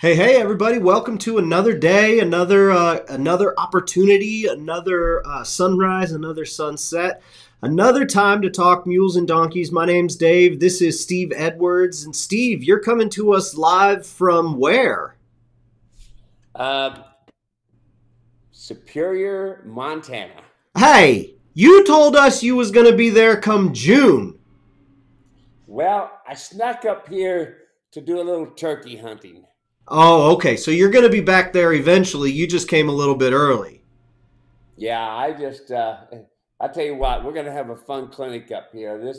Hey, hey, everybody! Welcome to another day, another opportunity, another sunrise, another sunset, another time to talk mules and donkeys. My name's Dave. This is Steve Edwards, and Steve, you're coming to us live from where? Uh, Superior, Montana. Hey, you told us you was going to be there come June. Well, I snuck up here to do a little turkey hunting. Oh, okay. So you're going to be back there eventually. You just came a little bit early. Yeah, I tell you what, we're gonna have a fun clinic up here.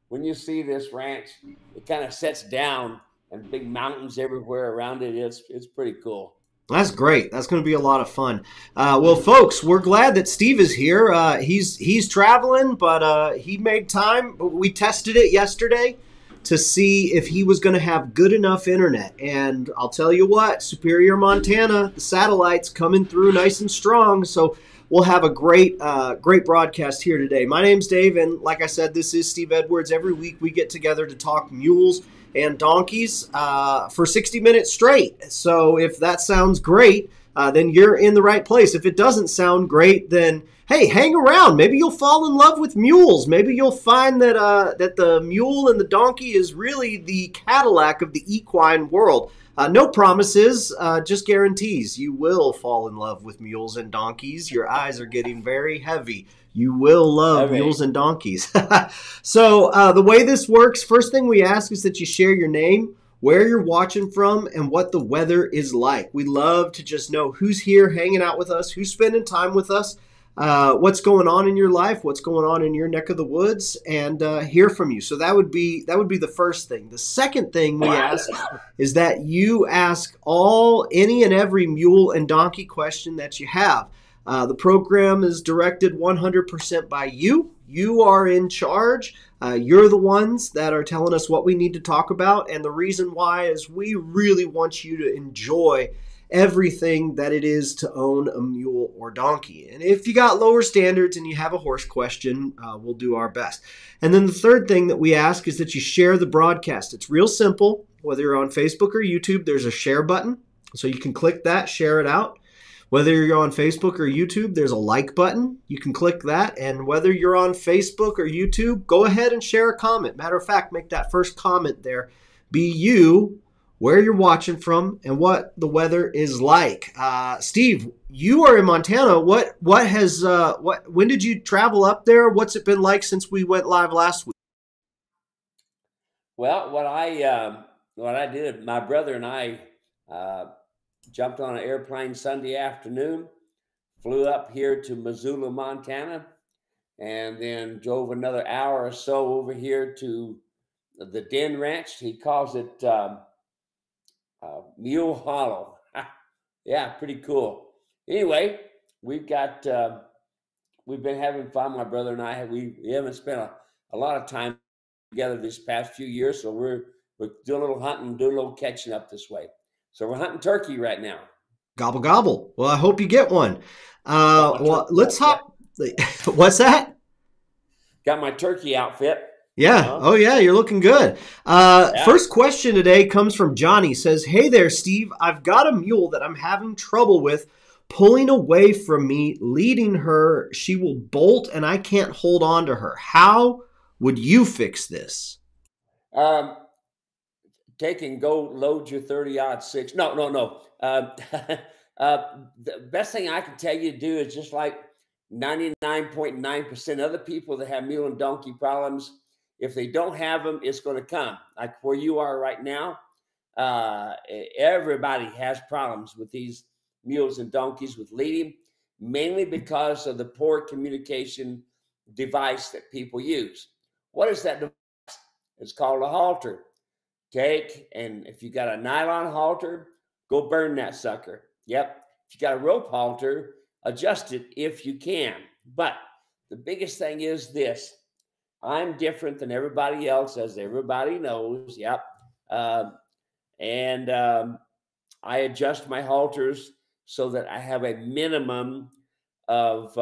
When you see this ranch, it kind of sets down and big mountains everywhere around it. It's pretty cool. That's great. That's going to be a lot of fun. Well, folks, we're glad that Steve is here. He's traveling, but he made time. We tested it yesterday to see if he was going to have good enough internet. And I'll tell you what, Superior, Montana, the satellite's coming through nice and strong. So we'll have a great broadcast here today. My name's Dave, and like I said, this is Steve Edwards. Every week we get together to talk mules and donkeys for 60 minutes straight. So if that sounds great, then you're in the right place. If it doesn't sound great, then hey, hang around. Maybe you'll fall in love with mules. Maybe you'll find that the mule and the donkey is really the Cadillac of the equine world. No promises, just guarantees. You will fall in love with mules and donkeys. Your eyes are getting very heavy. You will love Okay. mules and donkeys. So the way this works, first thing we ask is that you share your name, where you're watching from, and what the weather is like. We love to just know who's here hanging out with us, who's spending time with us, what's going on in your life, what's going on in your neck of the woods, and hear from you. So that would be the first thing. The second thing we ask is that you ask any and every mule and donkey question that you have. The program is directed 100% by you. You are in charge. You're the ones that are telling us what we need to talk about. And the reason why is we really want you to enjoy everything that it is to own a mule or donkey. And if you got lower standards and you have a horse question, we'll do our best. And then the third thing that we ask is that you share the broadcast. It's real simple. Whether you're on Facebook or YouTube, there's a share button. So you can click that, share it out. Whether you're on Facebook or YouTube, there's a like button. You can click that. And whether you're on Facebook or YouTube, go ahead and share a comment. Matter of fact, make that first comment there be you, where you're watching from, and what the weather is like. Steve, you are in Montana. When did you travel up there? What's it been like since we went live last week? Well, what I did, my brother and I uh, jumped on an airplane Sunday afternoon, flew up here to Missoula, Montana, and then drove another hour or so over here to the Den Ranch. He calls it Mule Hollow. Yeah, pretty cool. Anyway, we've got we've been having fun. My brother and I we haven't spent a lot of time together this past few years, so we're doing a little hunting, doing a little catching up this way. So we're hunting turkey right now. Gobble gobble. Well, I hope you get one. Got my Well, turkey let's outfit. hop. What's that? Got my turkey outfit. Yeah. Uh-huh. Oh, yeah. You're looking good. Yeah. First question today comes from Johnny. Says, "Hey there, Steve. I've got a mule that I'm having trouble with pulling away from me, leading her. She will bolt, and I can't hold on to her. How would you fix this?" Um, Take and go load your 30 six. No, no, no. The best thing I can tell you to do is just like 99.9% other people that have mule and donkey problems. If they don't have them, it's going to come. Like where you are right now, everybody has problems with these mules and donkeys with leading, mainly because of the poor communication device that people use. What is that device? It's called a halter. Take and if you got a nylon halter, go burn that sucker. Yep. If you got a rope halter, adjust it if you can. But the biggest thing is this: I'm different than everybody else, as everybody knows. Yep. Um, and I adjust my halters so that I have a minimum of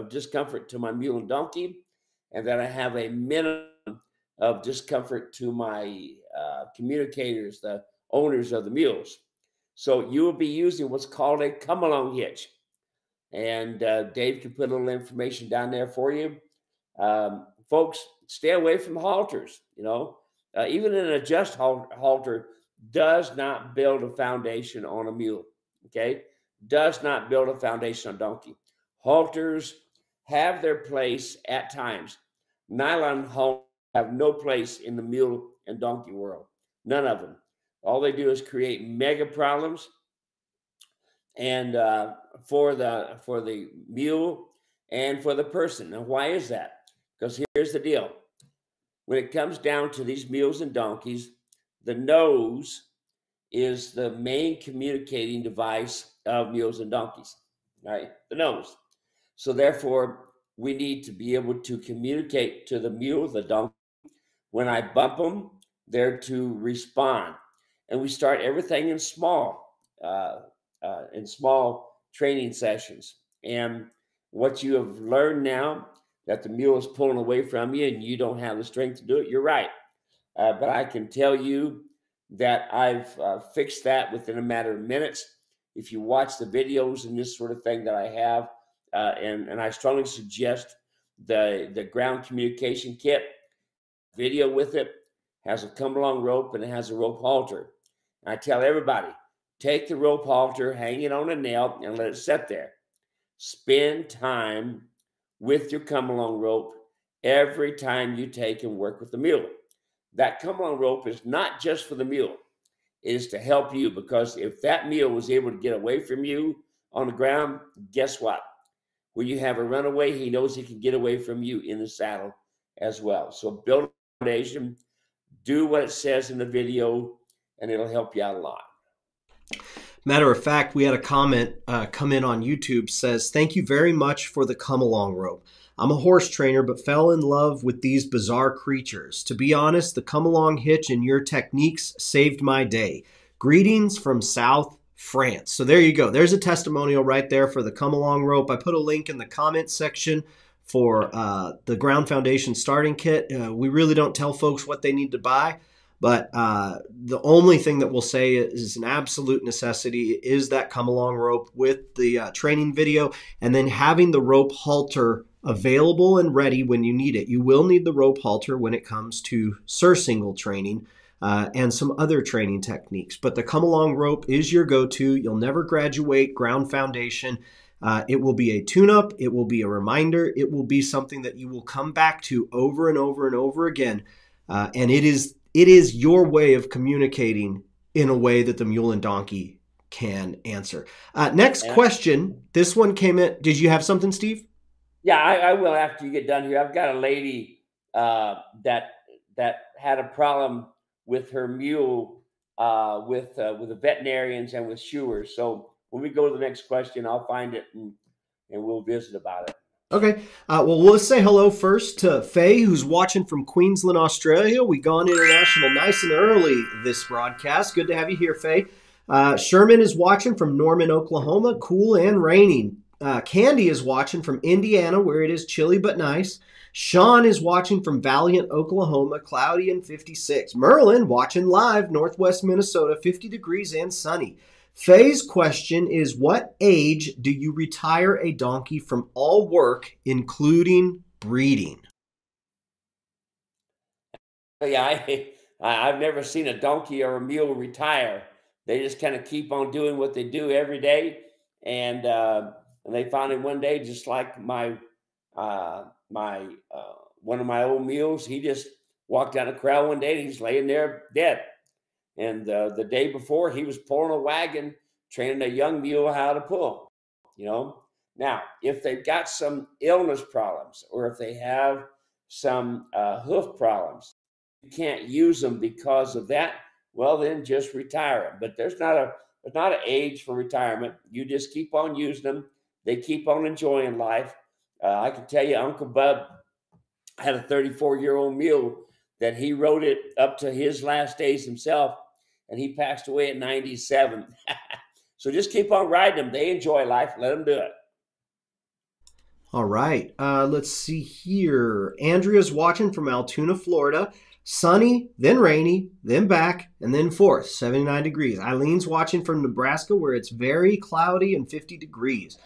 discomfort to my mule and donkey, and that I have a minimum of discomfort to my communicators, the owners of the mules. So you will be using what's called a come-along hitch. And Dave can put a little information down there for you. Folks, stay away from halters. Even an adjust halter does not build a foundation on a mule. Okay, does not build a foundation on donkey. Halters have their place at times. Nylon halters have no place in the mule and donkey world. None of them. All they do is create mega problems, and for the mule and for the person. Now, why is that? Because here's the deal: when it comes down to these mules and donkeys, the nose is the main communicating device of mules and donkeys. Right, the nose. So therefore, we need to be able to communicate to the mule, the donkey. When I bump them, they're to respond. And we start everything in small training sessions. And what you have learned now, that the mule is pulling away from you and you don't have the strength to do it, you're right. But I can tell you that I've fixed that within a matter of minutes. If you watch the videos and this sort of thing that I have, and I strongly suggest the ground communication kit, video with it, has a come-along rope and it has a rope halter. And I tell everybody, take the rope halter, hang it on a nail, and let it sit there. Spend time with your come-along rope every time you take and work with the mule. That come-along rope is not just for the mule. It is to help you, because if that mule was able to get away from you on the ground, guess what? When you have a runaway, he knows he can get away from you in the saddle as well. So build a foundation, do what it says in the video, and it'll help you out a lot. Matter of fact, we had a comment come in on YouTube, says, "Thank you very much for the come-along rope. I'm a horse trainer, but fell in love with these bizarre creatures. To be honest, the come-along hitch and your techniques saved my day. Greetings from South France." So there you go. There's a testimonial right there for the come-along rope. I put a link in the comment section for the Ground Foundation starting kit. We really don't tell folks what they need to buy, but the only thing that we'll say is an absolute necessity is that come-along rope with the training video, and then having the rope halter available and ready when you need it. You will need the rope halter when it comes to surcingle training and some other training techniques. But the come-along rope is your go-to. You'll never graduate Ground Foundation. It will be a tune-up. It will be a reminder. It will be something that you will come back to over and over and over again. And it is your way of communicating in a way that the mule and donkey can answer. Next question. This one came in. Did you have something, Steve? Yeah, I will after you get done here. I've got a lady that had a problem with her mule with the veterinarians and with shoers. So when we go to the next question, I'll find it and we'll visit about it. Okay. Well, let's say hello first to Faye, who's watching from Queensland, Australia. We gone international nice and early this broadcast. Good to have you here, Faye. Sherman is watching from Norman, Oklahoma. Cool and raining. Candy is watching from Indiana, where it is chilly but nice. Sean is watching from Valiant, Oklahoma, cloudy and 56. Merlin watching live, Northwest Minnesota, 50 degrees and sunny. Faye's question is, what age do you retire a donkey from all work, including breeding? Yeah, I've never seen a donkey or a mule retire. They just kind of keep on doing what they do every day. And they finally one day, just like one of my old mules, he just walked down the corral one day and he's laying there dead. And the day before, he was pulling a wagon, training a young mule how to pull, Now, if they've got some illness problems or if they have some hoof problems, you can't use them because of that, well, then just retire them. But there's not an age for retirement. You just keep on using them. They keep on enjoying life. I can tell you, Uncle Bub had a 34-year-old mule that he rode it up to his last days himself, and he passed away at 97. So just keep on riding them. They enjoy life. Let them do it. All right. Let's see here. Andrea's watching from Altoona, Florida. Sunny, then rainy, then back, and then forth, 79 degrees. Eileen's watching from Nebraska where it's very cloudy and 50 degrees.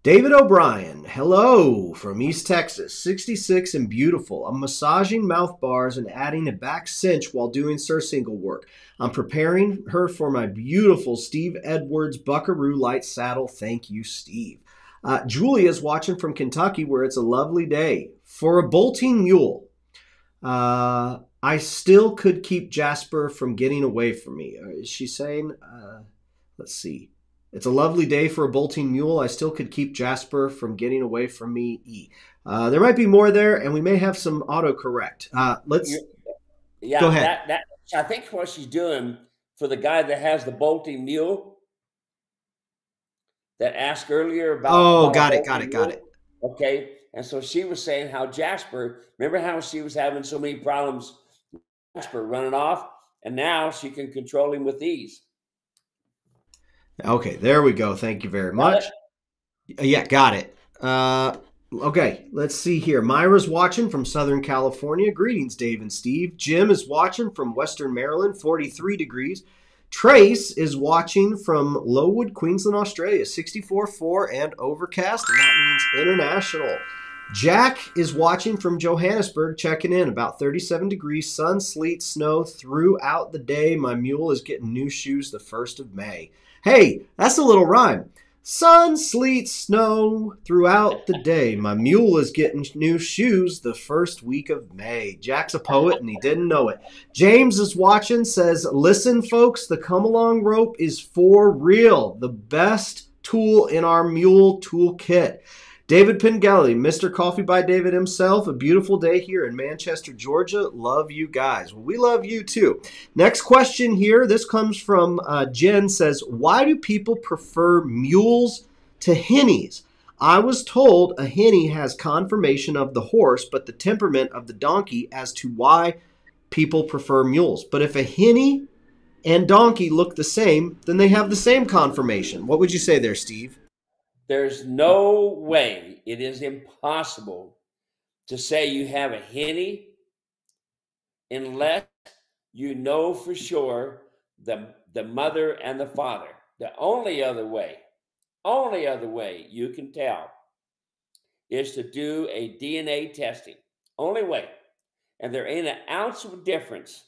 David O'Brien, hello from East Texas, 66 and beautiful. I'm massaging mouth bars and adding a back cinch while doing surcingle work. I'm preparing her for my beautiful Steve Edwards Buckaroo Light saddle. Thank you, Steve. Julia's watching from Kentucky where it's a lovely day. For a bolting mule, I still could keep Jasper from getting away from me. Is she saying, let's see. It's a lovely day for a bolting mule. I still could keep Jasper from getting away from me. There might be more there, and we may have some autocorrect. Go ahead. That I think what she's doing for the guy that has the bolting mule that asked earlier about. Oh, got it. Okay, and so she was saying how Jasper. Remember how she was having so many problems, Jasper running off, and now she can control him with ease. Okay, there we go. Thank you very much. Yeah, got it. Okay, let's see here. Myra's watching from Southern California. Greetings, Dave and Steve. Jim is watching from Western Maryland, 43 degrees. Trace is watching from Lowood, Queensland, Australia, 64.4 and overcast, and that means international. Jack is watching from Johannesburg, checking in, about 37 degrees, sun, sleet, snow throughout the day. My mule is getting new shoes the 1st of May. Hey, that's a little rhyme. Sun, sleet, snow throughout the day. My mule is getting new shoes the 1st week of May. Jack's a poet and he didn't know it. James is watching, says, listen, folks, the come-along rope is for real. The best tool in our mule toolkit. David Pengelly, Mr. Coffee by David himself. A beautiful day here in Manchester, Georgia. Love you guys. Well, we love you too. Next question here. This comes from Jen, says, why do people prefer mules to hinnies? I was told a hinny has conformation of the horse, but the temperament of the donkey as to why people prefer mules. But if a hinny and donkey look the same, then they have the same conformation. What would you say there, Steve? There's no way, it is impossible to say you have a hinny unless you know for sure the mother and the father. The only other way you can tell is to do a DNA testing. Only way. And there ain't an ounce of difference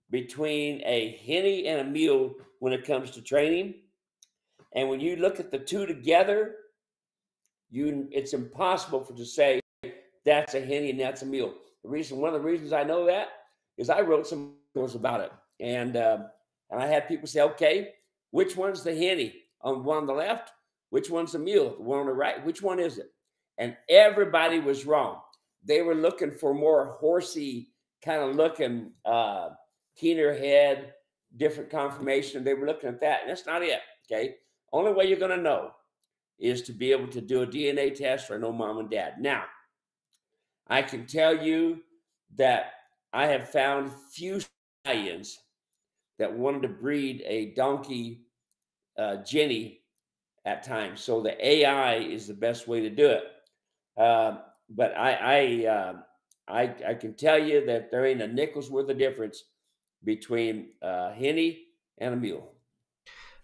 between a hinny and a mule when it comes to training. And when you look at the two together, it's impossible to say that's a hinny and that's a mule. One of the reasons I know that is I wrote some articles about it, and I had people say, okay, which one's the hinny? On one on the left, which one's the mule? The one on the right, which one is it? And everybody was wrong. They were looking for more horsey kind of looking, keener head, different conformation. They were looking at that, and that's not it. Okay. Only way you're going to know is to be able to do a DNA test or know mom and dad. Now, I can tell you that I have found few stallions that wanted to breed a donkey Jenny at times. So the AI is the best way to do it. But I can tell you that there ain't a nickel's worth of difference between a hinny and a mule.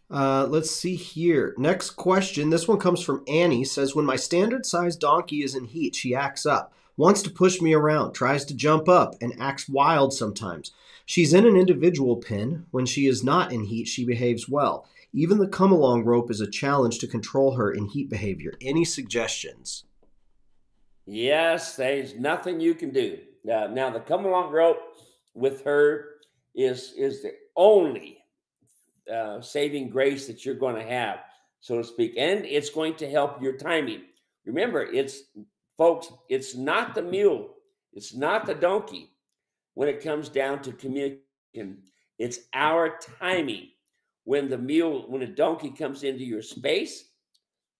Let's see here. Next question. This one comes from Annie. Says, when my standard size donkey is in heat, she acts up, wants to push me around, tries to jump up, and acts wild sometimes. She's in an individual pen. When she is not in heat, she behaves well. Even the come-along rope is a challenge to control her in heat behavior. Any suggestions? Yes, there's nothing you can do. Now, the come-along rope with her is the only saving grace that you're going to have, so to speak, and it's going to help your timing. Remember, folks, it's not the mule, it's not the donkey. When it comes down to communication, it's our timing. When a donkey comes into your space,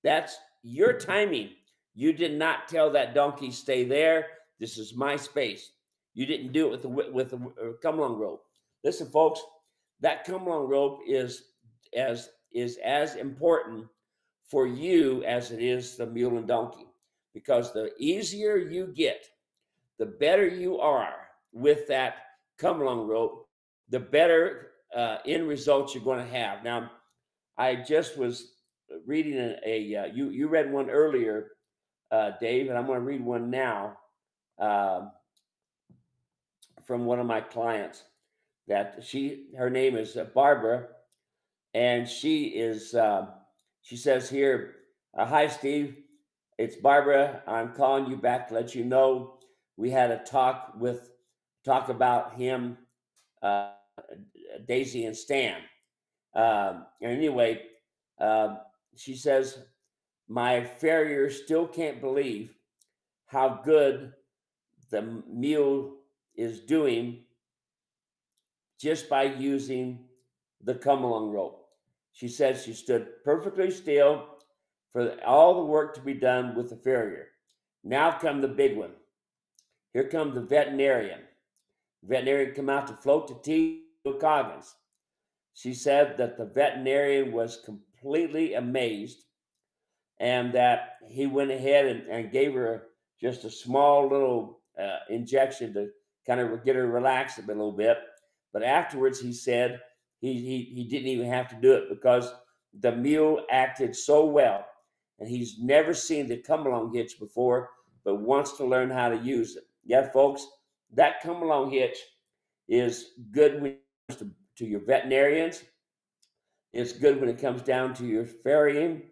that's your timing. You did not tell that donkey, stay there. This is my space. You didn't do it with the come-along rope. Listen, folks, that come-along rope is as important for you as it is the mule and donkey, because the easier you get, the better you are with that come along rope, the better end results you're going to have. Now, I just was reading you read one earlier, Dave, and I'm going to read one now from one of my clients. That her name is Barbara, and she says here, "Hi, Steve. It's Barbara. I'm calling you back to let you know we had a talk about him, Daisy and Stan. Anyway, she says, my farrier still can't believe how good the mule is doing just by using the come along rope. She says she stood perfectly still for all the work to be done with the farrier. Now come the big one. Here comes the veterinarian. The veterinarian come out to float the tea to Coggins. She said that the veterinarian was completely amazed and that he went ahead and gave her just a small little injection to kind of get her relaxed a little bit. But afterwards, he said he didn't even have to do it because the mule acted so well. And he's never seen the come-along hitch before, but wants to learn how to use it. Yeah, folks, that come-along hitch is good when it comes to your veterinarians. It's good when it comes down to your farrieing.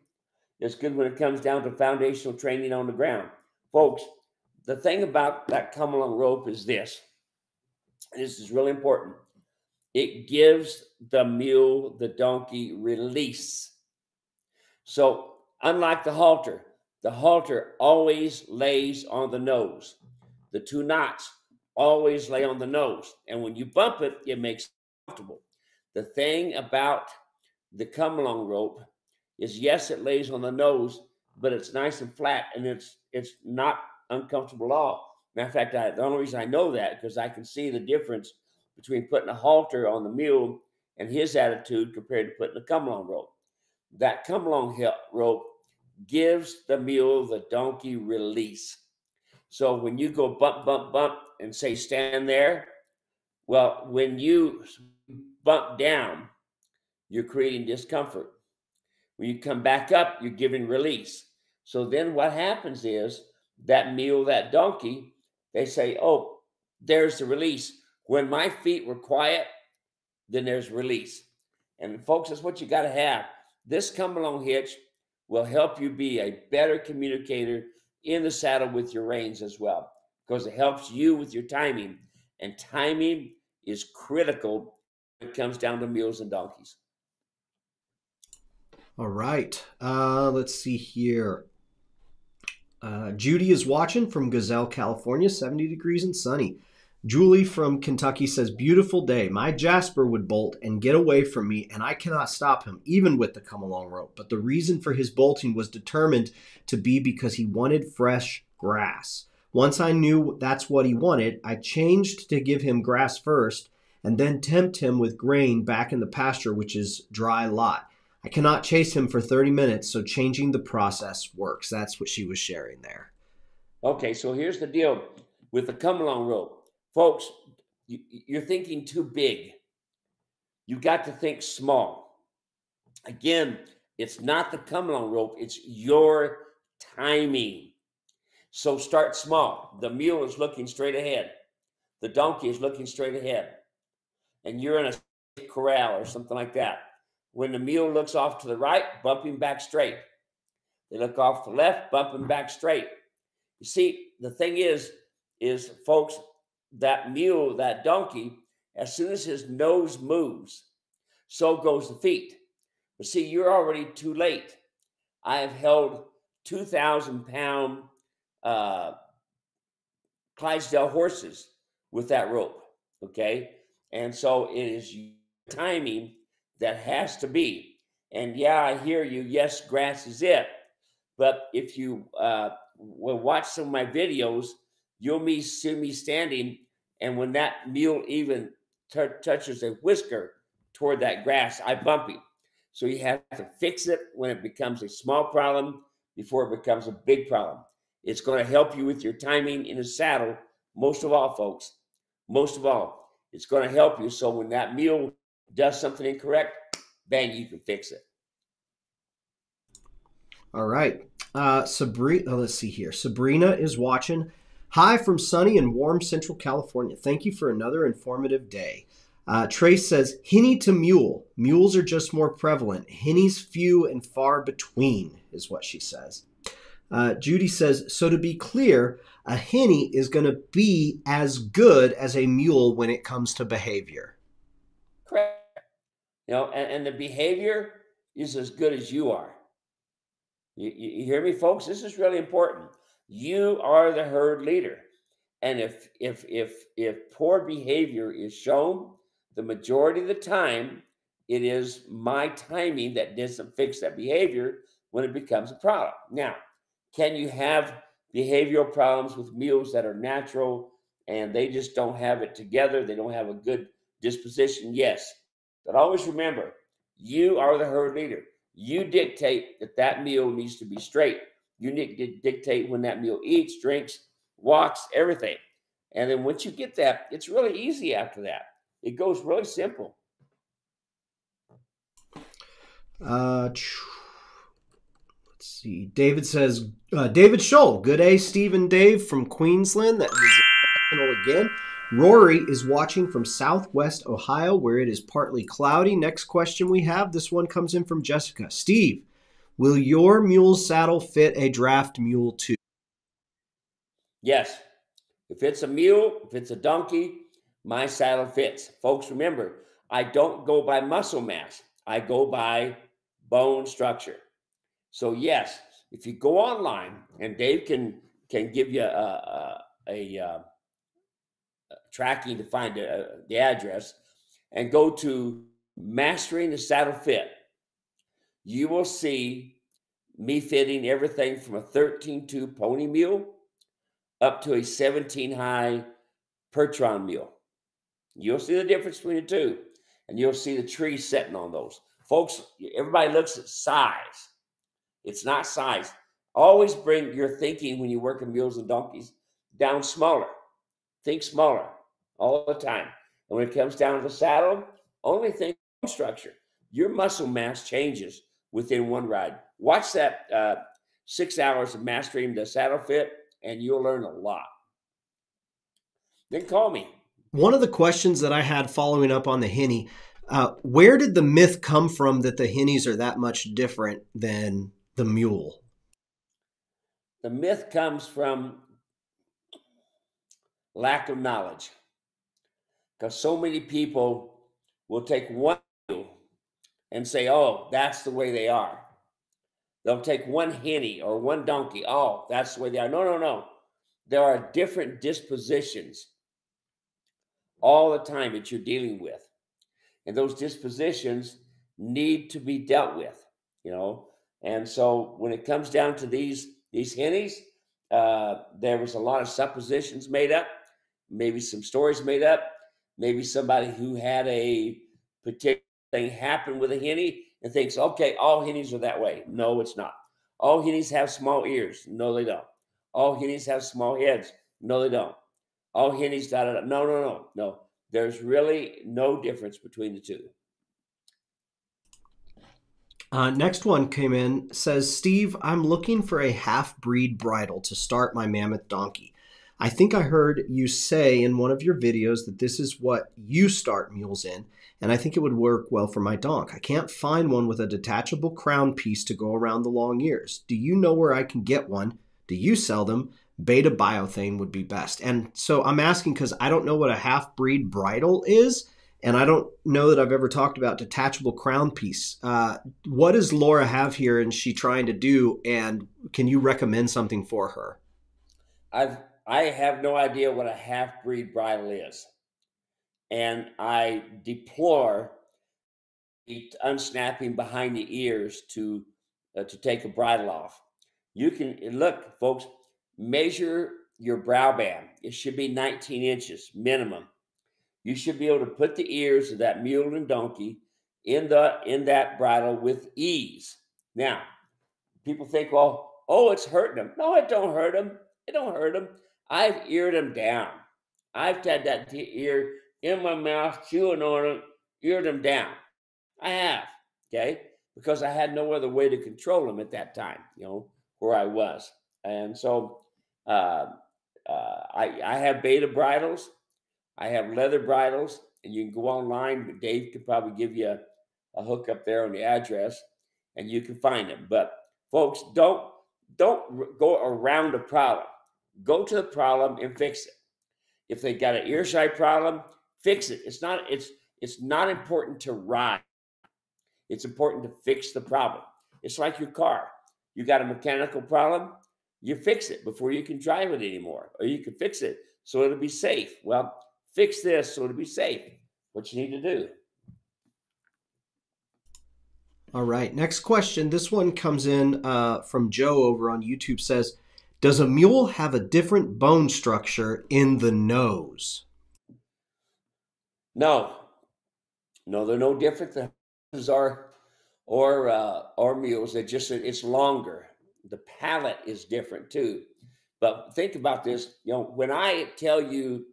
It's good when it comes down to foundational training on the ground. Folks, the thing about that come-along rope is this. This is really important. It gives the mule, the donkey, release. So unlike the halter always lays on the nose. The two knots always lay on the nose. And when you bump it, it makes it comfortable. The thing about the come-along rope is, yes, it lays on the nose, but it's nice and flat, and it's not uncomfortable at all. Matter of fact, the only reason I know that because I can see the difference between putting a halter on the mule and his attitude compared to putting a come-along rope. That come-along rope gives the mule, the donkey, release. So when you go bump, bump, bump, and say stand there, well, when you bump down, you're creating discomfort. When you come back up, you're giving release. So then what happens is that mule, that donkey, they say, oh, there's the release. When my feet were quiet, then there's release. And folks, that's what you got to have. This come-along hitch will help you be a better communicator in the saddle with your reins as well, because it helps you with your timing. And timing is critical when it comes down to mules and donkeys. All right. Let's see here. Judy is watching from Gazelle, California, 70 degrees and sunny. Julie from Kentucky says, beautiful day. My Jasper would bolt and get away from me, and I cannot stop him, even with the come-along rope. But the reason for his bolting was determined to be because he wanted fresh grass. Once I knew that's what he wanted, I changed to give him grass first and then tempt him with grain back in the pasture, which is dry lot. I cannot chase him for 30 minutes, so changing the process works. That's what she was sharing there. Okay, so here's the deal with the come-along rope. Folks, you're thinking too big. You got to think small. Again, it's not the come-along rope. It's your timing. So start small. The mule is looking straight ahead. The donkey is looking straight ahead. And you're in a corral or something like that. When the mule looks off to the right, bump him back straight. They look off to the left, bump him back straight. You see, the thing is folks, that mule, that donkey, as soon as his nose moves, so goes the feet. But see, you're already too late. I have held 2,000-pound Clydesdale horses with that rope, okay? And so it is timing that has to be. And yeah, I hear you. Yes, grass is it. But if you will watch some of my videos, you'll see me standing, and when that mule even touches a whisker toward that grass, I bump him. So you have to fix it when it becomes a small problem before it becomes a big problem. It's going to help you with your timing in the saddle, most of all, folks. Most of all, It's going to help you. So when that mule does something incorrect, bang, you can fix it. All right. Sabrina, let's see here. Sabrina is watching. Hi from sunny and warm Central California. Thank you for another informative day. Trace says, Henny to mule. Mules are just more prevalent. Hennies few and far between, is what she says. Judy says, so to be clear, a Henny is going to be as good as a mule when it comes to behavior. Correct. And the behavior is as good as you are. You hear me, folks? This is really important. You are the herd leader. And if poor behavior is shown, the majority of the time, it is my timing that doesn't fix that behavior when it becomes a problem. Now, can you have behavioral problems with mules that are natural and they just don't have it together? They don't have a good disposition? Yes. But always remember, you are the herd leader. You dictate that mule needs to be straight. You need to dictate when that mule eats, drinks, walks, everything. And then once you get that, it's really easy after that. It goes really simple. Let's see. David says, David Scholl, good day, Steve and Dave from Queensland. That is again. Rory is watching from Southwest Ohio, where it is partly cloudy. Next question we have, this one comes in from Jessica. Steve, will your mule's saddle fit a draft mule too? Yes. If it's a mule, if it's a donkey, my saddle fits. Folks, remember, I don't go by muscle mass. I go by bone structure. So yes, if you go online, and Dave can give you a tracking to find the address, and go to Mastering the Saddle Fit, you will see me fitting everything from a 13-2 pony mule up to a 17 high Percheron mule. You'll see the difference between the two, and you'll see the tree setting on those. Folks, everybody looks at size. It's not size. Always bring your thinking when you work in mules and donkeys down smaller. Think smaller all the time. And when it comes down to the saddle, only think structure. Your muscle mass changes within one ride. Watch that 6 hours of Mastering the Saddle Fit, and you'll learn a lot. Then call me. One of the questions that I had following up on the Henny, where did the myth come from that the Hennies are that much different than the mule? The myth comes from lack of knowledge, because so many people will take one mule and say, oh, that's the way they are. They'll take one Henny or one donkey. Oh, that's the way they are. No, no, no. There are different dispositions all the time that you're dealing with. And those dispositions need to be dealt with, And so when it comes down to these Hennies, there was a lot of suppositions made up, maybe some stories made up, maybe somebody who had a particular thing happen with a Henny and thinks, okay, all Hennies are that way. No, it's not. All Hennies have small ears. No, they don't. All Hennies have small heads. No, they don't. All Hennies, no. There's really no difference between the two. Next one came in, says, Steve, I'm looking for a half-breed bridle to start my mammoth donkey. I think I heard you say in one of your videos that this is what you start mules in, and I think it would work well for my donk. I can't find one with a detachable crown piece to go around the long ears. Do you know where I can get one? Do you sell them? Beta Biothane would be best. And so I'm asking because I don't know what a half-breed bridle is, and I don't know that I've ever talked about detachable crown piece. What does Laura have here and she trying to do, and can you recommend something for her? I have no idea what a half-breed bridle is. And I deplore the unsnapping behind the ears to take a bridle off. You can, look, folks, measure your brow band. It should be 19 inches minimum. You should be able to put the ears of that mule and donkey in that bridle with ease. Now, people think, well, oh, it's hurting them. No, it don't hurt them. It don't hurt them. I've eared them down. I've had that ear in my mouth, chewing on them, eared them down. I have, okay, because I had no other way to control them at that time, where I was. And so uh, I have beta bridles, I have leather bridles, and you can go online. Dave could probably give you a hook up there on the address, and you can find them. But folks, don't go around the problem. Go to the problem and fix it. If they got an earshot problem, fix it. It's not important to ride. It's important to fix the problem. It's like your car. You got a mechanical problem, you fix it before you can drive it anymore, or you can fix it so it'll be safe. Well, fix this so it'll be safe. What you need to do. All right. Next question. This one comes in from Joe over on YouTube. Says, does a mule have a different bone structure in the nose? No, they're no different than horses or mules. It's longer. The palate is different too. But think about this. When I tell you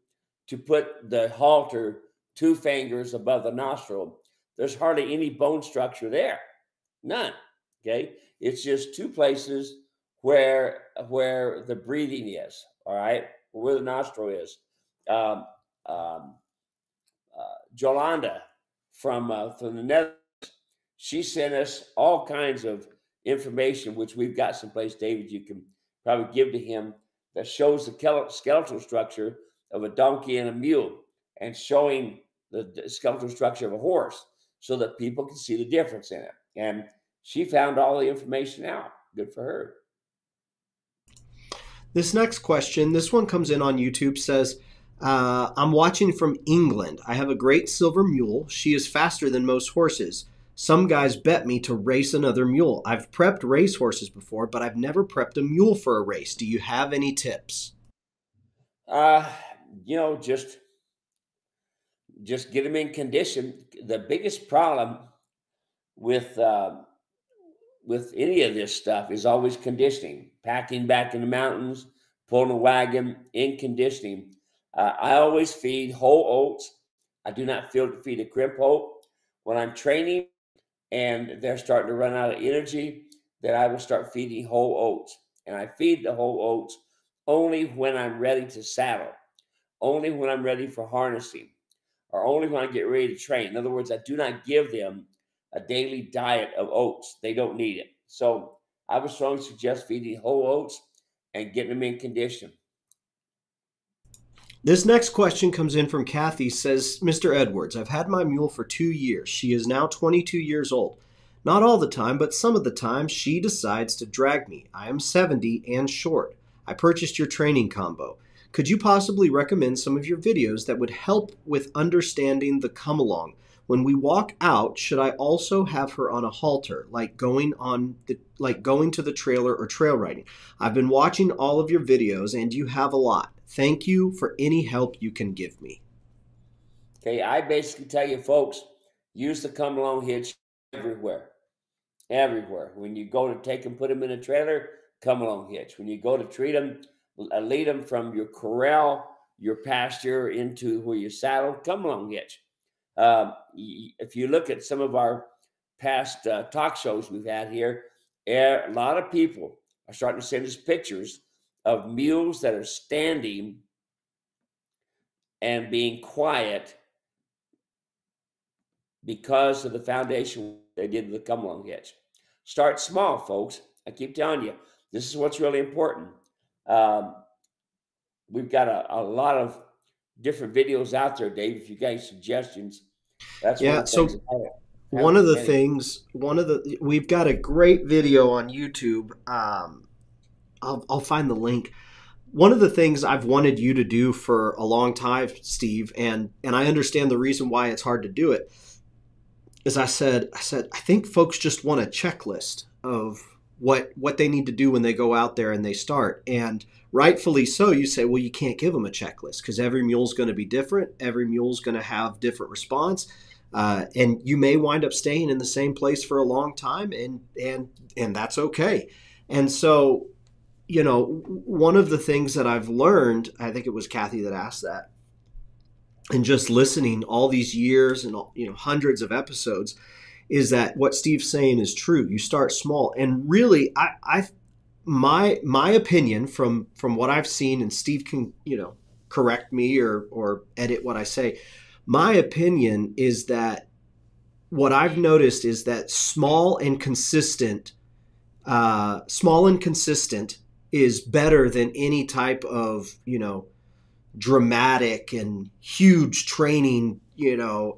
to put the halter 2 fingers above the nostril, there's hardly any bone structure there. None. Okay. It's just 2 places where the breathing is. All right. Where the nostril is. Jolanda from the Netherlands, she sent us all kinds of information, which we've got someplace, David, you can probably give to him, that shows the skeletal structure of a donkey and a mule, and showing the skeletal structure of a horse, so that people can see the difference in it. And she found all the information out. Good for her. This next question, this one comes in on YouTube, says, I'm watching from England. I have a great silver mule. She is faster than most horses. Some guys bet me to race another mule. I've prepped race horses before, but I've never prepped a mule for a race. Do you have any tips? Just get them in condition. The biggest problem with any of this stuff is always conditioning. Packing back in the mountains, pulling a wagon, in conditioning. I always feed whole oats. I do not feed a crimp oat. When I'm training and they're starting to run out of energy, then I will start feeding whole oats. And I feed the whole oats only when I'm ready to saddle, only when I'm ready for harnessing, or only when I get ready to train. In other words, I do not give them a daily diet of oats. They don't need it. So I would strongly suggest feeding whole oats and getting them in condition. This next question comes in from Kathy. Says, Mr. Edwards, I've had my mule for 2 years. She is now 22 years old. Not all the time, but some of the time she decides to drag me. I am 70 and short. I purchased your training combo. Could you possibly recommend some of your videos that would help with understanding the come along? When we walk out, should I also have her on a halter, like going to the trailer or trail riding? I've been watching all of your videos and you have a lot. Thank you for any help you can give me. Okay, I basically tell you folks, use the come along hitch everywhere. Everywhere. When you go to take them, put them in a trailer, come along hitch. When you go to treat them, lead them from your corral, your pasture into where you saddle, come along hitch. If you look at some of our past talk shows we've had here, a lot of people are starting to send us pictures of mules that are standing and being quiet because of the foundation they did with the come along hitch. Start small, folks. I keep telling you, this is what's really important. We've got a lot of different videos out there, Dave. If you guys suggestions, that's one of the things. We've got a great video on YouTube. I'll find the link. One of the things I've wanted you to do for a long time, Steve, and I understand the reason why it's hard to do it, is I said, I think folks just want a checklist of what they need to do when they go out there and they start. And rightfully so, you say, well, you can't give them a checklist because every mule's going to be different. Every mule's going to have different response. And you may wind up staying in the same place for a long time, and that's okay. And so, one of the things that I've learned, I think it was Kathy that asked that, and just listening all these years and hundreds of episodes, is that what Steve's saying is true. You start small, and really, my opinion from what I've seen, and Steve can correct me or edit what I say. My opinion is that what I've noticed is that small and consistent is better than any type of dramatic and huge training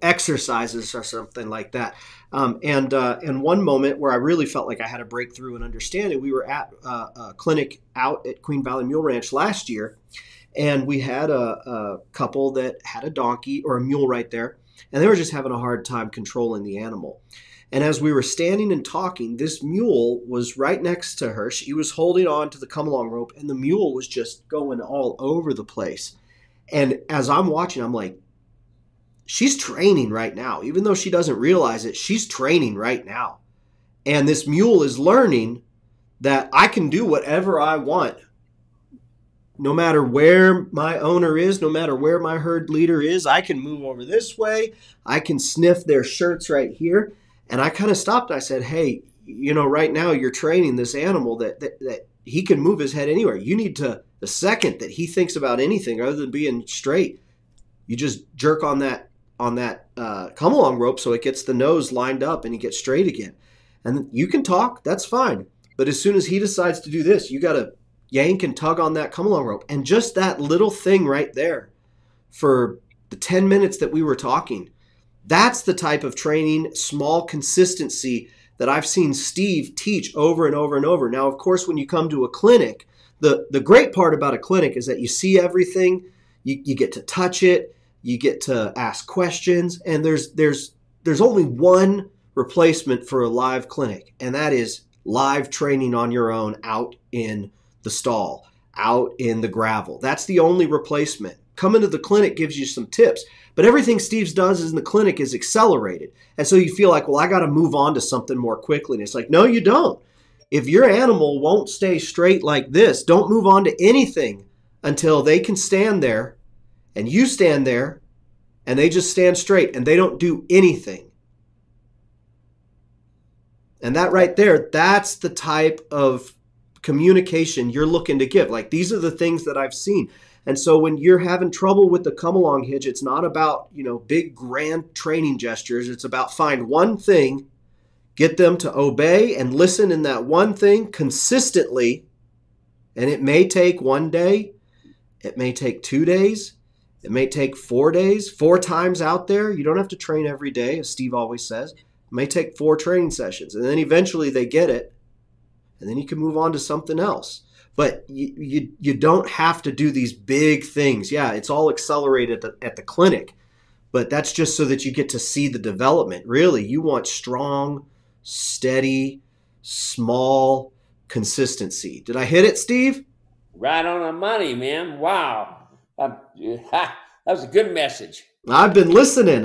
exercises or something like that. And one moment where I really felt like I had a breakthrough and understanding, we were at a clinic out at Queen Valley Mule Ranch last year, and we had a couple that had a donkey or a mule right there, and they were just having a hard time controlling the animal. And as we were standing and talking, this mule was right next to her. She was holding on to the come-along rope, and the mule was just going all over the place. And as I'm watching, I'm like, she's training right now. Even though she doesn't realize it, she's training right now. And this mule is learning that I can do whatever I want. No matter where my owner is, no matter where my herd leader is, I can move over this way. I can sniff their shirts right here. And I kind of stopped. I said, hey, right now you're training this animal that he can move his head anywhere. You need to, the second that he thinks about anything other than being straight, you just jerk on that come along rope so it gets the nose lined up and he gets straight again. And you can talk, that's fine. But as soon as he decides to do this, you got to yank and tug on that come along rope. And just that little thing right there for the 10 minutes that we were talking, that's the type of training, small consistency that I've seen Steve teach over and over and over. Now, of course, when you come to a clinic, the great part about a clinic is that you see everything, you get to touch it, you get to ask questions, and there's only one replacement for a live clinic, and that is live training on your own out in the stall, out in the gravel. That's the only replacement. Coming to the clinic gives you some tips, but everything Steve does in the clinic is accelerated. And so you feel like, well, I got to move on to something more quickly. And it's like, no, you don't. If your animal won't stay straight like this, don't move on to anything until they can stand there and you stand there and they just stand straight and they don't do anything. And that right there, that's the type of communication you're looking to give. Like, these are the things that I've seen. And so when you're having trouble with the come-along hitch, it's not about, big grand training gestures. It's about find one thing, get them to obey and listen in that one thing consistently. And it may take one day. It may take 2 days. It may take 4 days, 4 times out there. You don't have to train every day, as Steve always says. It may take 4 training sessions. And then eventually they get it. And then you can move on to something else. But you don't have to do these big things. Yeah, it's all accelerated at the clinic. But that's just so that you get to see the development. Really, you want strong, steady, small consistency. Did I hit it, Steve? Right on the money, man. Wow. That was a good message. I've been listening.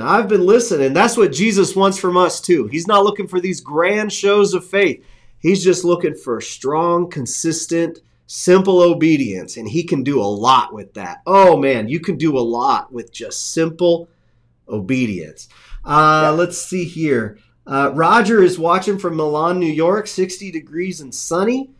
That's what Jesus wants from us too. He's not looking for these grand shows of faith. He's just looking for strong, consistent, simple obedience, and he can do a lot with that. Oh man, you can do a lot with just simple obedience. Let's see here. Roger is watching from Milan, New York, 60 degrees and sunny.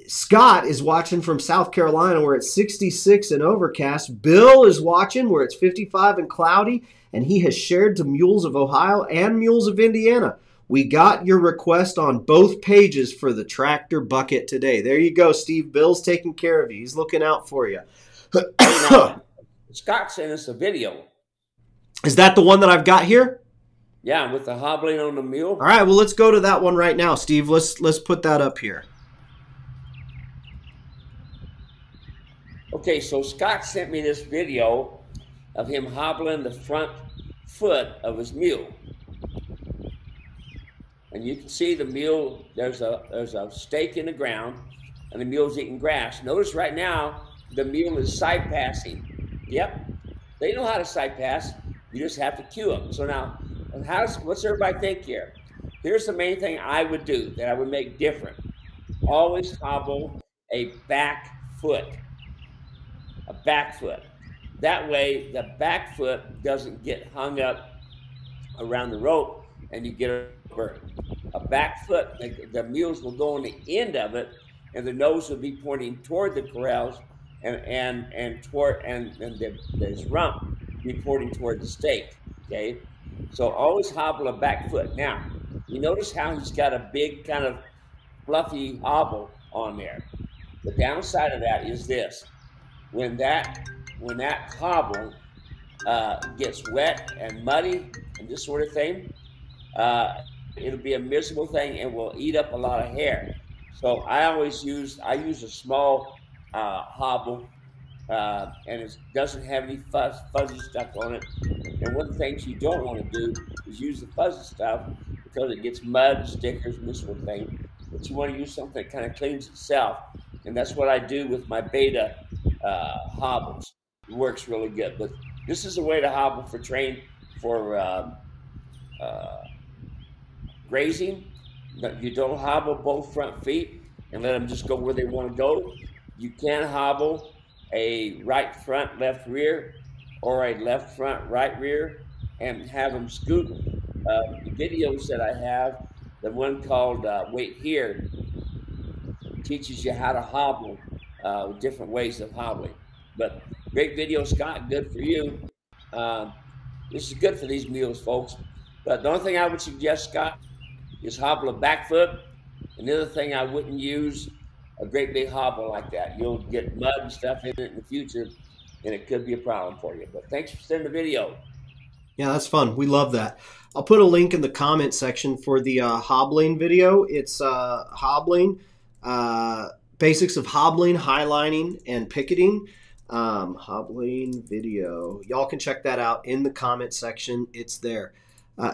Scott is watching from South Carolina, where it's 66 and overcast. Bill is watching where it's 55 and cloudy, and he has shared to Mules of Ohio and Mules of Indiana. We got your request on both pages for the tractor bucket today. There you go, Steve. Bill's taking care of you. He's looking out for you. Scott sent us a video. Is that the one that I've got here? Yeah, with the hobbling on the mule. All right, well, let's go to that one right now, Steve. Let's put that up here. Okay, so Scott sent me this video of him hobbling the front foot of his mule. And you can see the mule, there's a stake in the ground, and the mule's eating grass. Notice right now, the mule is side passing. Yep, they know how to side pass. You just have to cue them. So now, what's everybody think here? Here's the main thing I would do that I would make different. Always hobble a back foot. A back foot. That way, the back foot doesn't get hung up around the rope and you get over. A back foot, the mules will go on the end of it, and the nose will be pointing toward the corrals, and toward and this rump be pointing toward the stake. Okay, so always hobble a back foot. Now, you notice how he's got a big kind of fluffy hobble on there. The downside of that is this: when that hobble gets wet and muddy and this sort of thing, it'll be a miserable thing and will eat up a lot of hair. So I use a small hobble, and it doesn't have any fuzzy stuff on it. And one of the things you don't want to do is use the fuzzy stuff because it gets mud, stickers, and this sort of thing. But you want to use something that kind of cleans itself, and that's what I do with my Beta hobbles. It works really good. But this is a way to hobble for grazing. You don't hobble both front feet and let them just go where they want to go. You can hobble a right front, left rear, or a left front, right rear, and have them scoot. The videos that I have, the one called Wait Here, teaches you how to hobble, different ways of hobbling. But great video, Scott. Good for you. This is good for these mules, folks. But the only thing I would suggest, Scott, is hobble a back foot. And the other thing, I wouldn't use a great big hobble like that. You'll get mud and stuff in it in the future, and it could be a problem for you. But thanks for sending the video. Yeah, that's fun. We love that. I'll put a link in the comment section for the hobbling video. It's hobbling, basics of hobbling, highlining, and picketing. Hobbling video. Y'all can check that out in the comment section. It's there.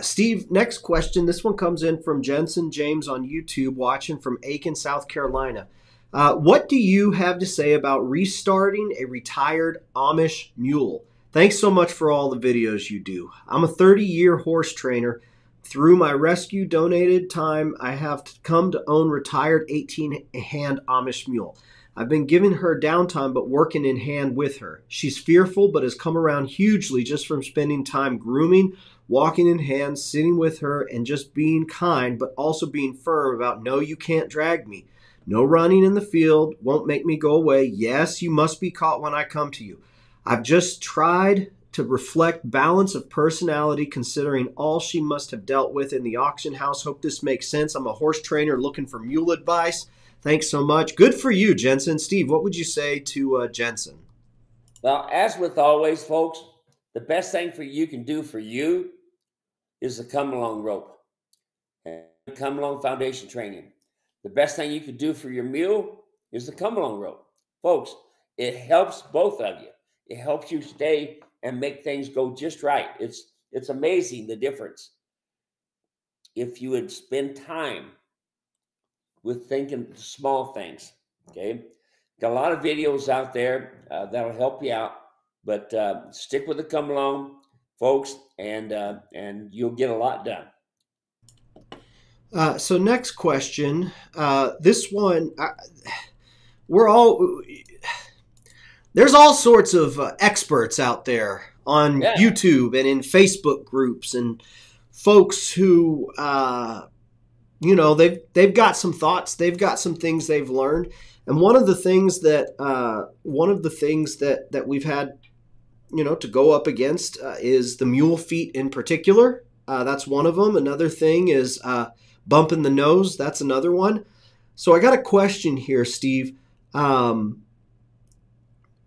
Steve, next question. This one comes in from Jensen James on YouTube, watching from Aiken, South Carolina. What do you have to say about restarting a retired Amish mule? Thanks so much for all the videos you do. I'm a 30-year horse trainer. Through my rescue donated time, I have come to own retired 18-hand Amish mule. I've been giving her downtime but working in hand with her. She's fearful but has come around hugely just from spending time grooming, walking in hand, sitting with her, and just being kind but also being firm about no, you can't drag me. No running in the field, won't make me go away. Yes, you must be caught when I come to you. I've just tried to reflect balance of personality considering all she must have dealt with in the auction house. Hope this makes sense. I'm a horse trainer looking for mule advice. Thanks so much. Good for you, Jensen. Steve, what would you say to Jensen? Well, as with always, folks, the best thing you can do for you is the come along rope and come along foundation training. The best thing you could do for your mule is the come along rope. Folks, it helps both of you. It helps you stay and make things go just right. It's amazing the difference. If you would spend time with thinking small things, okay? Got a lot of videos out there that'll help you out, but stick with the come along, folks, and you'll get a lot done. So next question, this one, there's all sorts of experts out there on YouTube and in Facebook groups and folks who, they've got some thoughts, they've got some things they've learned. And one of the things that we've had, to go up against is the mule feet in particular. That's one of them. Another thing is bumping the nose. That's another one. So I got a question here, Steve.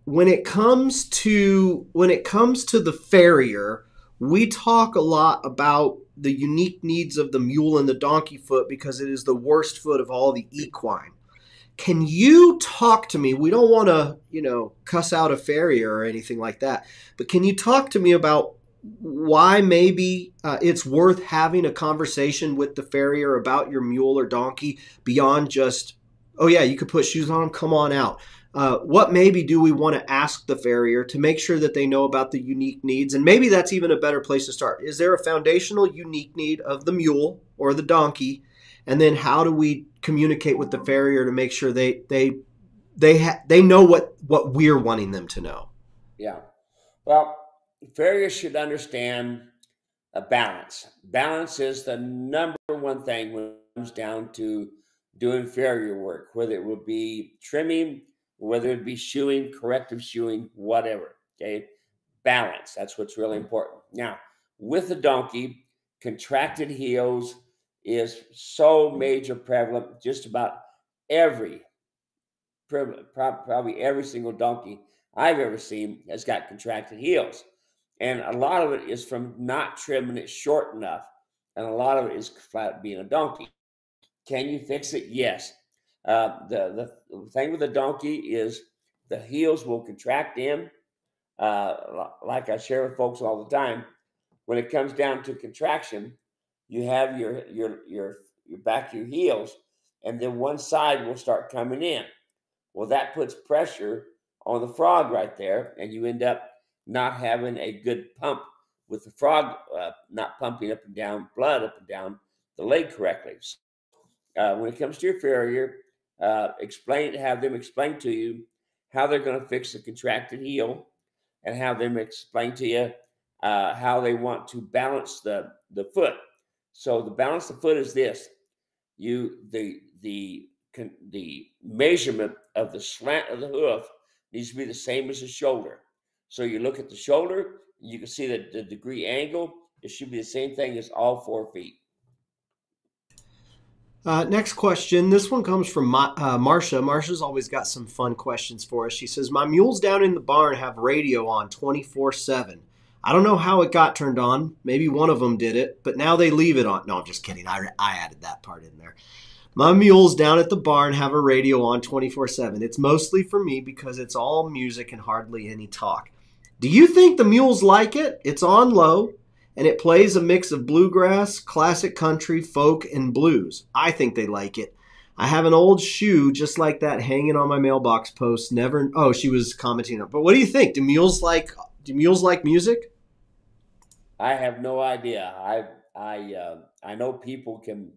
When it comes to the farrier, we talk a lot about the unique needs of the mule and the donkey foot because it is the worst foot of all the equine. Can you talk to me? We don't want to, cuss out a farrier or anything like that, but can you talk to me about why maybe it's worth having a conversation with the farrier about your mule or donkey beyond just, oh yeah, you could put shoes on them, come on out. What maybe do we want to ask the farrier to make sure that they know about the unique needs? And maybe that's even a better place to start. Is there a foundational unique need of the mule or the donkey? And then how do we communicate with the farrier to make sure they know what we're wanting them to know? Yeah. Well, farriers should understand a balance. Balance is the number one thing when it comes down to doing farrier work, whether it will be trimming, whether it be shoeing, corrective shoeing, whatever. Okay, balance. That's what's really important. Now, with the donkey, contracted heels is so major prevalent. Just about every, probably every single donkey I've ever seen has got contracted heels. And a lot of it is from not trimming it short enough. And a lot of it is flat being a donkey. Can you fix it? Yes. The thing with the donkey is the heels will contract in. Like I share with folks all the time, when it comes down to contraction, you have your back of your heels, and then one side will start coming in. Well, that puts pressure on the frog right there, and you end up not having a good pump with the frog, not pumping up and down blood up and down the leg correctly. When it comes to your farrier, have them explain to you how they're going to fix the contracted heel, and have them explain to you how they want to balance the foot. So the balance of the foot is this: the measurement of the slant of the hoof needs to be the same as the shoulder. So you look at the shoulder, you can see that the degree angle, it should be the same thing as all 4 feet. Next question. This one comes from Marcia. Marcia's always got some fun questions for us. She says, my mules down in the barn have radio on 24/7. I don't know how it got turned on. Maybe one of them did it, but now they leave it on. No, I'm just kidding. I added that part in there. My mules down at the barn have a radio on 24/7. It's mostly for me because it's all music and hardly any talk. Do you think the mules like it? It's on low, and it plays a mix of bluegrass, classic country, folk, and blues. I think they like it. I have an old shoe just like that hanging on my mailbox post. She was commenting on it. But what do you think? Do mules like music? I have no idea. I know people can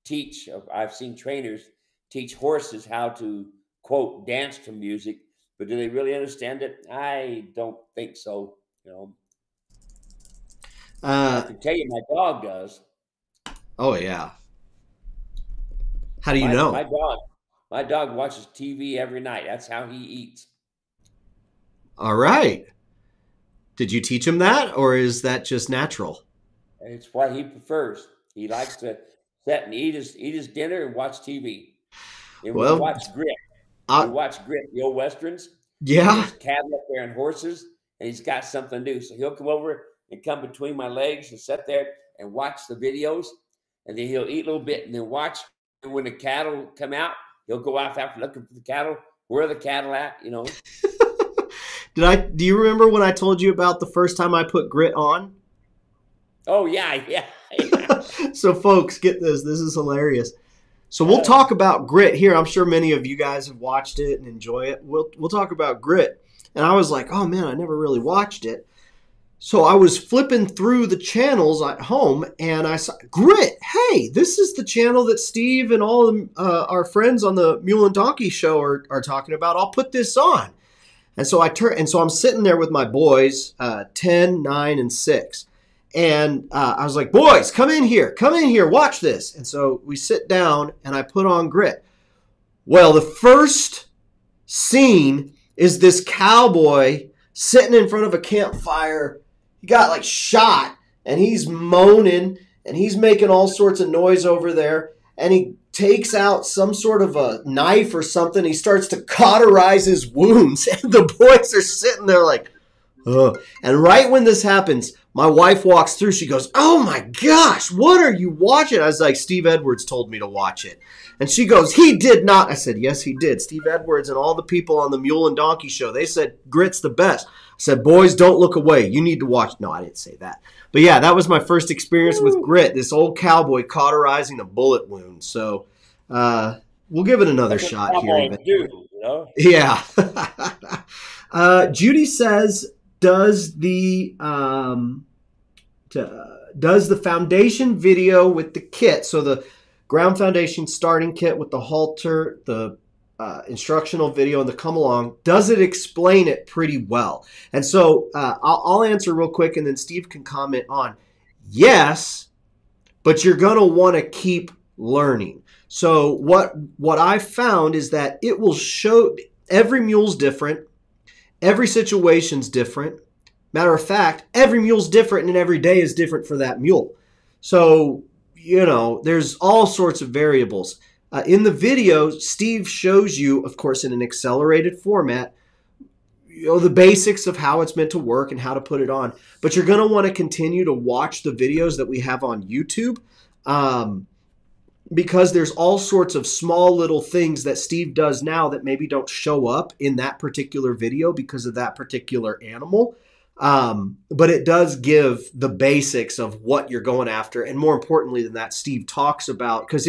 teach. I've seen trainers teach horses how to, quote, dance to music, but do they really understand it? I don't think so. I can tell you my dog does. Oh, yeah. How do you know? My dog watches TV every night. That's how he eats. All right. Did you teach him that, or is that just natural? It's what he prefers. He likes to sit and eat his dinner and watch TV. And we watch Grit. The old westerns. Yeah. There's cattle up there and horses, and he's got something to do. So he'll come over and come between my legs and sit there and watch the videos, and then he'll eat a little bit and then watch. And when the cattle come out, he'll go off after looking for the cattle. Where are the cattle at? Do you remember when I told you about the first time I put Grit on? Oh, yeah. So, folks, get this. This is hilarious. So we'll talk about Grit here. I'm sure many of you guys have watched it and enjoy it. We'll talk about Grit. And I was like, oh, man, I never really watched it. So I was flipping through the channels at home, and I saw Grit. Hey, this is the channel that Steve and all our friends on the Mule and Donkey Show are talking about. I'll put this on. And so I'm sitting there with my boys, 10, 9, and 6. And I was like, boys, come in here, watch this. And so we sit down, and I put on Grit. Well, the first scene is this cowboy sitting in front of a campfire. He got shot, and he's moaning, and he's making all sorts of noise over there. And he takes out some sort of a knife or something. He starts to cauterize his wounds, and the boys are sitting there like, ugh. And right when this happens, my wife walks through. She goes, oh my gosh, what are you watching? I was like, Steve Edwards told me to watch it. And she goes, he did not. I said, yes, he did. Steve Edwards and all the people on the Mule and Donkey Show, they said Grit's the best. I said, boys, don't look away. You need to watch. No, I didn't say that. But yeah, that was my first experience with Grit, this old cowboy cauterizing a bullet wound. So we'll give it another shot here. Yeah. Judy says, does the foundation video with the kit, so the ground foundation starting kit with the halter, the instructional video in the come along, does it explain it pretty well? And so I'll answer real quick, and then Steve can comment on. Yes, but you're going to want to keep learning. So what I found is that it will show every mule's different, every situation's different. Matter of fact, every mule's different, and every day is different for that mule. So, there's all sorts of variables. In the video, Steve shows you, of course, in an accelerated format, the basics of how it's meant to work and how to put it on. But you're going to want to continue to watch the videos that we have on YouTube, because there's all sorts of small little things that Steve does now that maybe don't show up in that particular video because of that particular animal. But it does give the basics of what you're going after. And more importantly than that, Steve talks about, because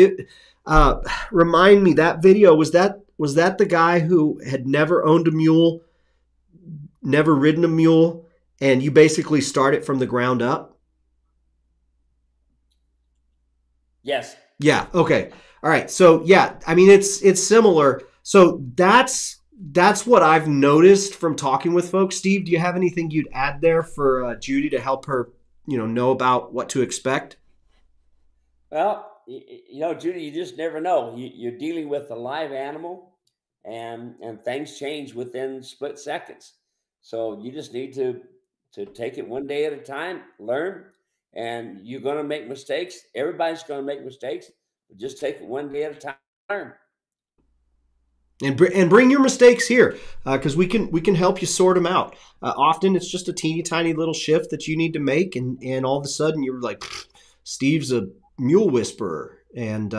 remind me, that video, was that the guy who had never owned a mule, never ridden a mule, and you basically start it from the ground up? Yes. Yeah. Okay. All right. So yeah, I mean, it's similar. So that's what I've noticed from talking with folks. Steve, do you have anything you'd add there for Judy to help her, know about what to expect? Well, Judy, you just never know. You're dealing with a live animal, and things change within split seconds. So you just need to take it one day at a time, learn, and you're going to make mistakes. Everybody's going to make mistakes, but just take it one day at a time, learn. And bring your mistakes here, because we can help you sort them out. Often it's just a teeny tiny little shift that you need to make, and all of a sudden you're like, Steve's a mule whisperer, and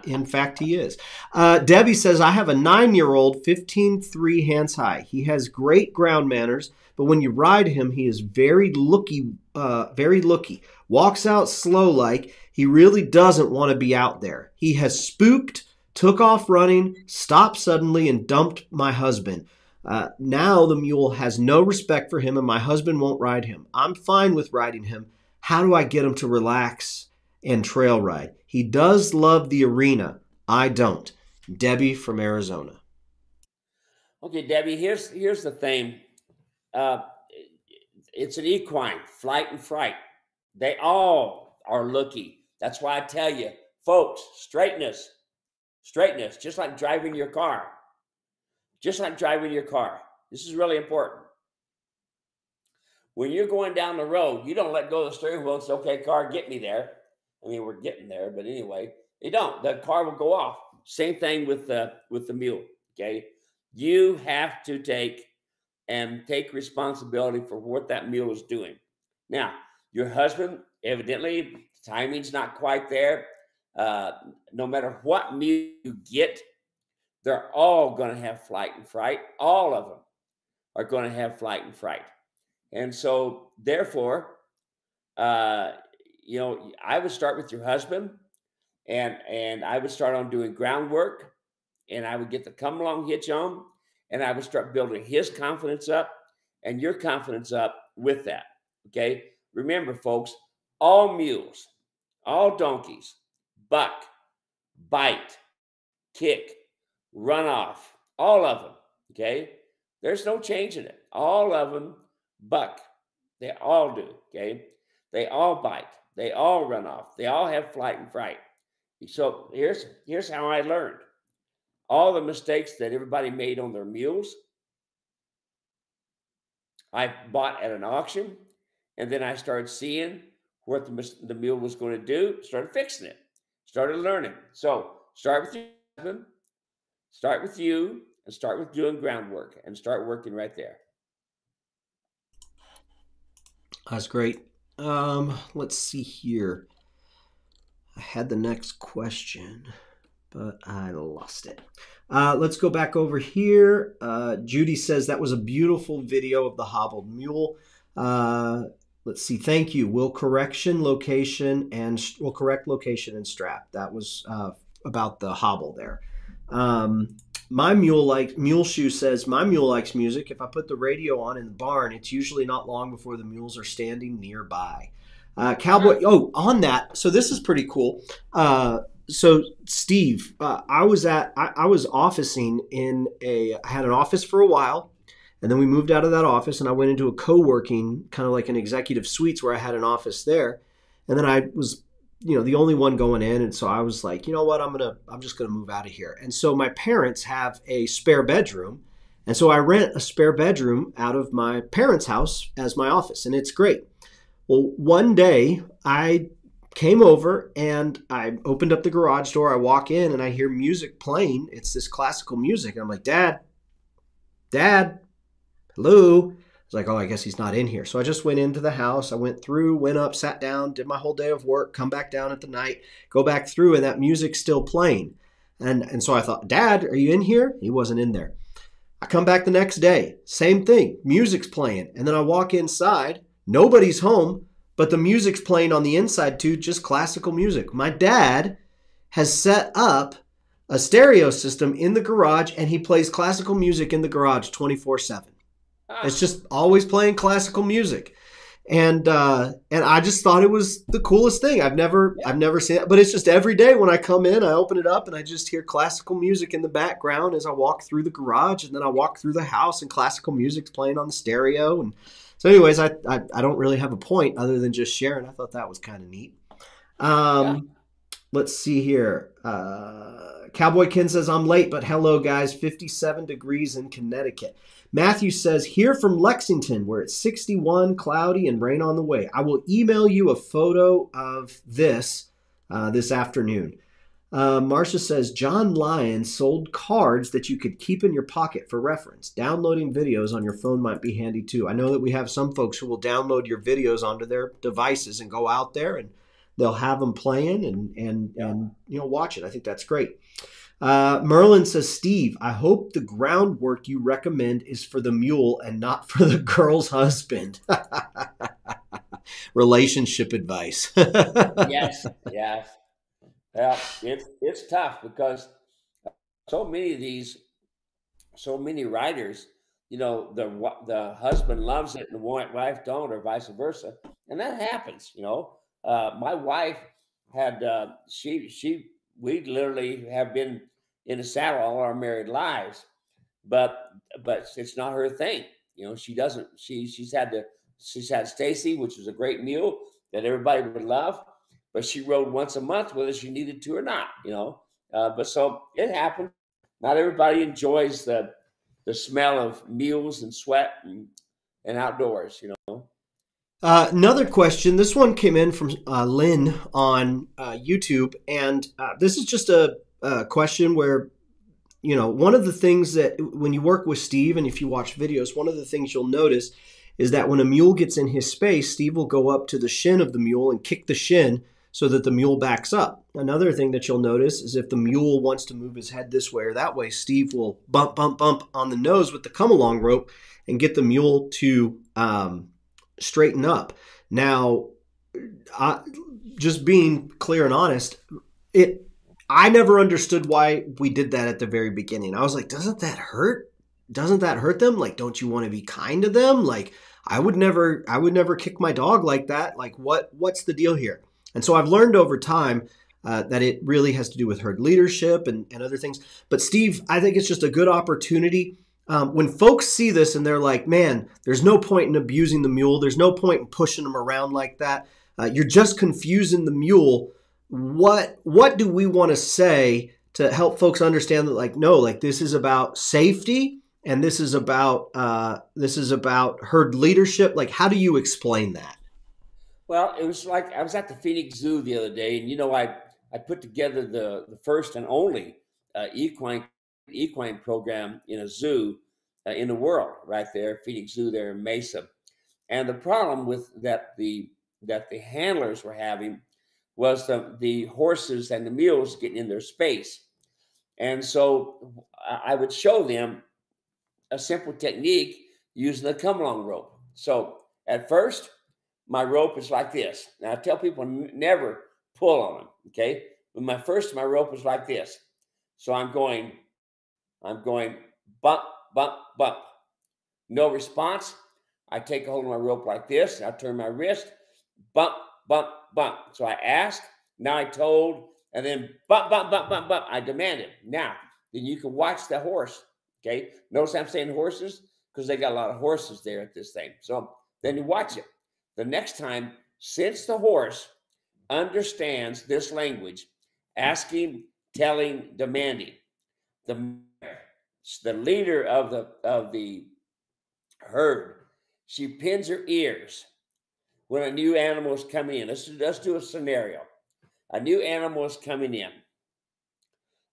in fact he is. Debbie says, I have a 9-year-old, 15.3 hands high. He has great ground manners, but when you ride him, he is very looky. Walks out slow like. He really doesn't want to be out there. He has spooked, took off running, stopped suddenly, and dumped my husband. Now the mule has no respect for him, and my husband won't ride him. I'm fine with riding him. How do I get him to relax and trail ride? He does love the arena. I don't. Debbie from Arizona. Okay, Debbie, here's the thing. It's an equine, flight and fright. They all are looky. That's why I tell you, folks, straightness, just like driving your car. Just like driving your car. This is really important. When you're going down the road, you don't let go of the steering wheel and say, okay, car, get me there. I mean, we're getting there, but anyway, you don't. The car will go off. Same thing with the mule, okay? You have to take responsibility for what that mule is doing. Now, your husband, evidently, timing's not quite there. No matter what mule you get, they're all going to have flight and fright. All of them are going to have flight and fright. And so, therefore, I would start with your husband, and I would start on doing groundwork, and I would get the come along hitch on, and I would start building his confidence up and your confidence up with that. Okay. Remember, folks, all mules, all donkeys, buck, bite, kick, run off, all of them. Okay. There's no change in it. All of them buck. They all do. Okay. They all bite. They all run off. They all have flight and fright. So here's how I learned. All the mistakes that everybody made on their mules, I bought at an auction, and then I started seeing what the mule was going to do, started fixing it, started learning. So start with your husband, start with you, and start with doing groundwork, and start working right there. That's great. Let's see here. I had the next question, but I lost it. Let's go back over here. Judy says that was a beautiful video of the hobbled mule. Let's see. Thank you. Will correct location and strap. That was about the hobble there. Mule Shoe says, my mule likes music. If I put the radio on in the barn, it's usually not long before the mules are standing nearby. Cowboy, on that, so this is pretty cool. so Steve, I was officing I had an office for a while, and then we moved out of that office, and I went into a co-working, kind of like an executive suites where I had an office there, and then I was, the only one going in, and so I was like, you know what, I'm just gonna move out of here. And so my parents have a spare bedroom, and so I rent a spare bedroom out of my parents' house as my office, and it's great. Well, one day I came over and I opened up the garage door. I walk in and I hear music playing. It's this classical music. And I'm like, Dad, hello. It's like, oh, I guess he's not in here. So I just went into the house. I went through, went up, sat down, did my whole day of work, come back down at the night, go back through, and that music's still playing. And so I thought, Dad, are you in here? He wasn't in there. I come back the next day, same thing, music's playing. And then I walk inside, nobody's home, but the music's playing on the inside too, just classical music. My dad has set up a stereo system in the garage, and he plays classical music in the garage 24/7. It's just always playing classical music. And I just thought it was the coolest thing. I've never seen it, but it's just every day when I come in, I open it up and I just hear classical music in the background as I walk through the garage, and then I walk through the house and classical music's playing on the stereo. And so anyways, I don't really have a point other than just sharing. I thought that was kind of neat. Let's see here. Cowboy Ken says, I'm late, but hello guys, 57 degrees in Connecticut. Matthew says, here from Lexington, where it's 61, cloudy, and rain on the way. I will email you a photo of this afternoon. Marcia says, John Lyon sold cards that you could keep in your pocket for reference. Downloading videos on your phone might be handy too. I know that we have some folks who will download your videos onto their devices and go out there and they'll have them playing and watch it. I think that's great. Merlin says, Steve, I hope the groundwork you recommend is for the mule and not for the girl's husband. Relationship advice. Yes. Well, it's tough because so many writers, the husband loves it and the wife don't, or vice versa, and that happens. My wife had we literally have been in a saddle all our married lives, but it's not her thing. She doesn't. She's had Stacy, which was a great mule that everybody would love, but she rode once a month whether she needed to or not. But so it happened. Not everybody enjoys the smell of mules and sweat and outdoors. Another question. This one came in from Lynn on YouTube, and this is just a question where, one of the things that when you work with Steve and if you watch videos, one of the things you'll notice is that when a mule gets in his space, Steve will go up to the shin of the mule and kick the shin so that the mule backs up. Another thing that you'll notice is if the mule wants to move his head this way or that way, Steve will bump on the nose with the come along rope and get the mule to straighten up. Now, just being clear and honest, I never understood why we did that at the very beginning. I was like, doesn't that hurt? Doesn't that hurt them? Like, don't you want to be kind to them? Like, I would never kick my dog like that. Like, what's the deal here? And so I've learned over time that it really has to do with herd leadership and other things. But Steve, I think it's just a good opportunity. When folks see this and they're like, man, there's no point in abusing the mule. There's no point in pushing them around like that. You're just confusing the mule. What do we want to say to help folks understand that, like, no, like this is about safety and this is about herd leadership? Like, how do you explain that? Well, it was like I was at the Phoenix Zoo the other day, and I put together the first and only equine program in a zoo in the world, right there, Phoenix Zoo there in Mesa. And the problem with that the handlers were having was the horses and the mules getting in their space. And so I would show them a simple technique using the come along rope. So at first, my rope is like this. Now I tell people never pull on them, okay? But my rope was like this. So I'm going bump, bump, bump. No response. I take a hold of my rope like this. I turn my wrist, bump, bump, bump. So I asked, now I told, and then bump, bump, bump, bump, bump. I demand it. Now, then you can watch the horse. Okay. Notice I'm saying horses because they got a lot of horses there at this thing. So then you watch it. The next time, since the horse understands this language, asking, telling, demanding, the leader of the herd, she pins her ears when a new animal is coming in. Let's do a scenario. A new animal is coming in,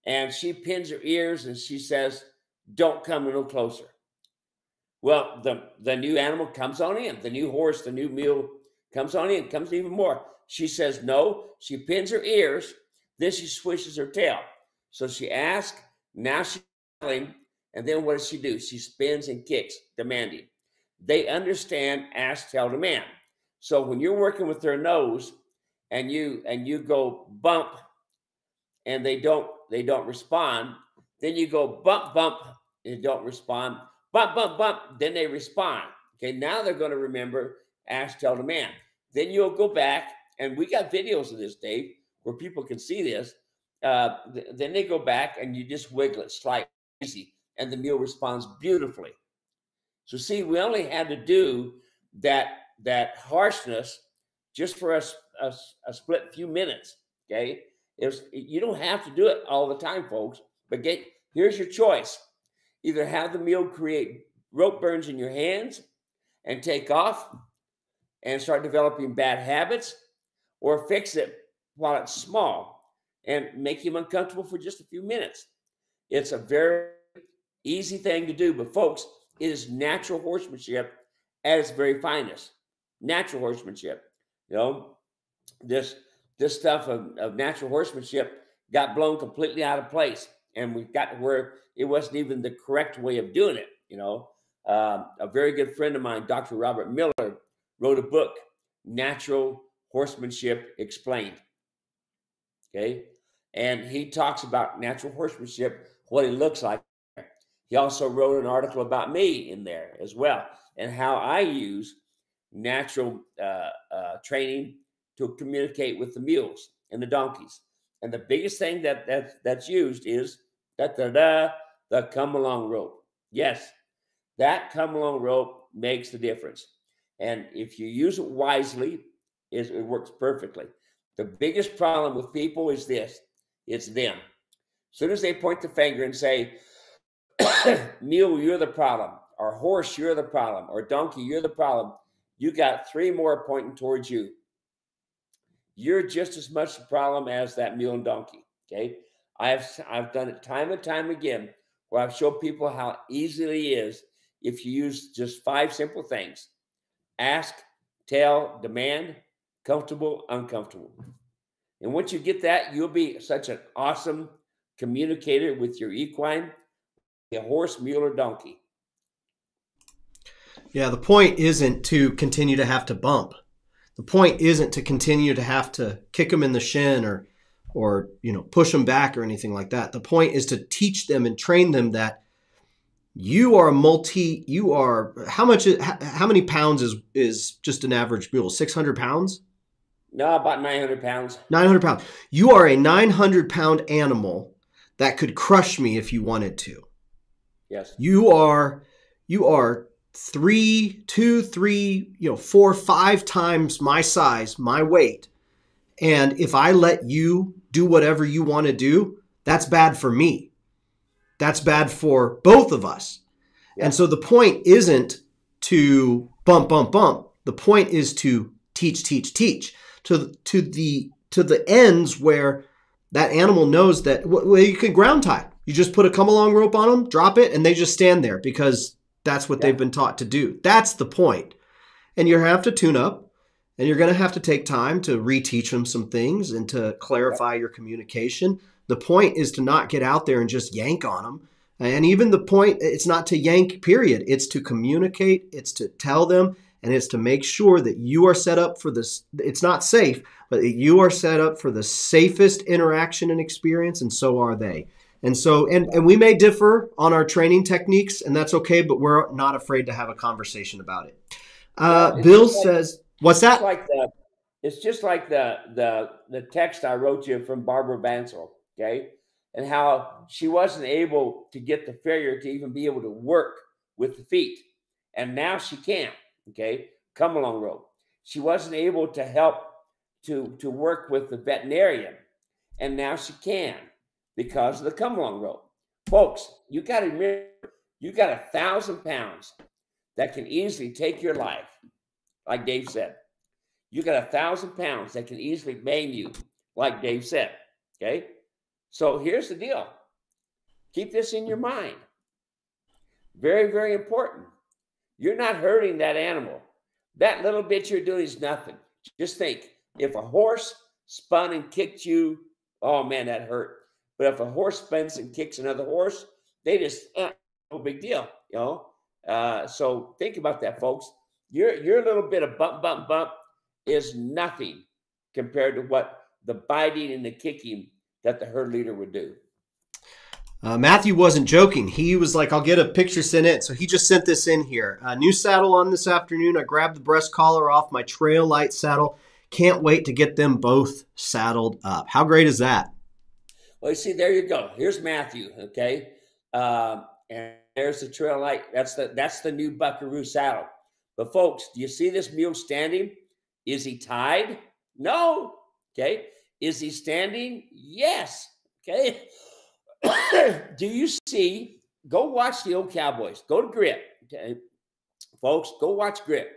and she pins her ears and she says, "Don't come a little closer." Well, the new animal comes on in. The new horse, the new mule comes on in, comes even more. She says no. She pins her ears. Then she swishes her tail. So she asks. Now she's telling. And then what does she do? She spins and kicks, demanding. They understand ask, tell, demand. So when you're working with their nose and you go bump and they don't respond, then you go bump, bump, and they don't respond. Bump, bump, bump, then they respond. Okay, now they're going to remember ask, tell, demand. Then you'll go back, and we got videos of this, Dave, where people can see this. Then they go back and you just wiggle it slightly, easy, and the mule responds beautifully. So see, we only had to do that harshness just for a split few minutes. Okay, you don't have to do it all the time, folks. But here's your choice: either have the mule create rope burns in your hands and take off and start developing bad habits, or fix it while it's small and make him uncomfortable for just a few minutes. It's a very easy thing to do, but folks, it is natural horsemanship at its very finest. Natural horsemanship. You know, this stuff of natural horsemanship got blown completely out of place, and we got to where it wasn't even the correct way of doing it. You know, a very good friend of mine, Dr. Robert Miller, wrote a book, Natural Horsemanship Explained. Okay, and he talks about natural horsemanship, what it looks like. He also wrote an article about me in there as well, and how I use natural training to communicate with the mules and the donkeys. And the biggest thing that's used is the come along rope. Yes, that come along rope makes the difference. And if you use it wisely, it works perfectly. The biggest problem with people is this: it's them. As soon as they point the finger and say, mule, you're the problem, or horse, you're the problem, or donkey, you're the problem, you got three more pointing towards you. You're just as much the problem as that mule and donkey. Okay, I've done it time and time again, where I've showed people how easily it is if you use just 5 simple things: ask, tell, demand, comfortable, uncomfortable. And once you get that, you'll be such an awesome communicator with your equine, a horse, mule, or donkey. Yeah, the point isn't to continue to have to bump. The point isn't to continue to have to kick them in the shin or push them back or anything like that. The point is to teach them and train them that you are how many pounds is just an average mule? 600 pounds? No, about 900 pounds. 900 pounds. You are a 900-pound animal that could crush me if you wanted to. Yes. You are 3, 4, 5 times my size, my weight. And if I let you do whatever you want to do, that's bad for me. That's bad for both of us. Yeah. And so the point isn't to bump, bump, bump. The point is to teach to the ends where that animal knows that you can ground tie. You just put a come along rope on them, drop it, and they just stand there because that's what they've been taught to do. That's the point. And you have to tune up, and you're going to have to take time to reteach them some things and to clarify your communication. The point is to not get out there and just yank on them. And even the point, it's not to yank, period. It's to communicate. It's to tell them. And it's to make sure that you are set up for this. It's not safe, but you are set up for the safest interaction and experience, and so are they. And so, and we may differ on our training techniques, and that's okay, but we're not afraid to have a conversation about it. Bill says, what's that? It's just like the text I wrote you from Barbara Vansel, okay? And how she wasn't able to get the farrier to even be able to work with the feet. And now she can, okay? Come along rope. She wasn't able to help to work with the veterinarian. And now she can because of the come along rope. Folks, you got to remember, you got 1,000 pounds that can easily take your life, like Dave said. You got 1,000 pounds that can easily maim you, like Dave said, okay? So here's the deal. Keep this in your mind. Very, very important. You're not hurting that animal. That little bit you're doing is nothing. Just think, if a horse spun and kicked you, oh man, that hurt. But if a horse spins and kicks another horse, they just, no big deal, you know? So think about that, folks. Your little bit of bump is nothing compared to what the biting and the kicking that the herd leader would do. Matthew wasn't joking. He was like, I'll get a picture sent in. So he just sent this in here. New saddle on this afternoon. I grabbed the breast collar off my Trail Light saddle. Can't wait to get them both saddled up. How great is that? Well, you see, there you go. Here's Matthew, okay? And there's the Trail Light. That's the new Buckaroo saddle. But folks, do you see this mule standing? Is he tied? No. Okay. Is he standing? Yes. Okay. Do you see? Go watch the old cowboys. Go to Grip. Okay. Folks, go watch Grip.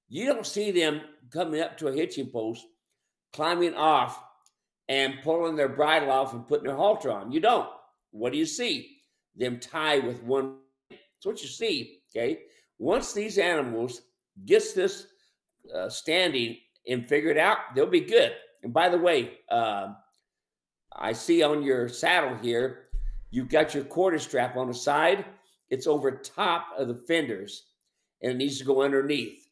You don't see them coming up to a hitching post, climbing off and pulling their bridle off and putting their halter on. You don't. What do you see? Them tie with one. That's what you see. Okay. Once these animals gets this standing and figure it out, they'll be good. And by the way, I see on your saddle here, you've got your quarter strap on the side. It's over top of the fenders and it needs to go underneath.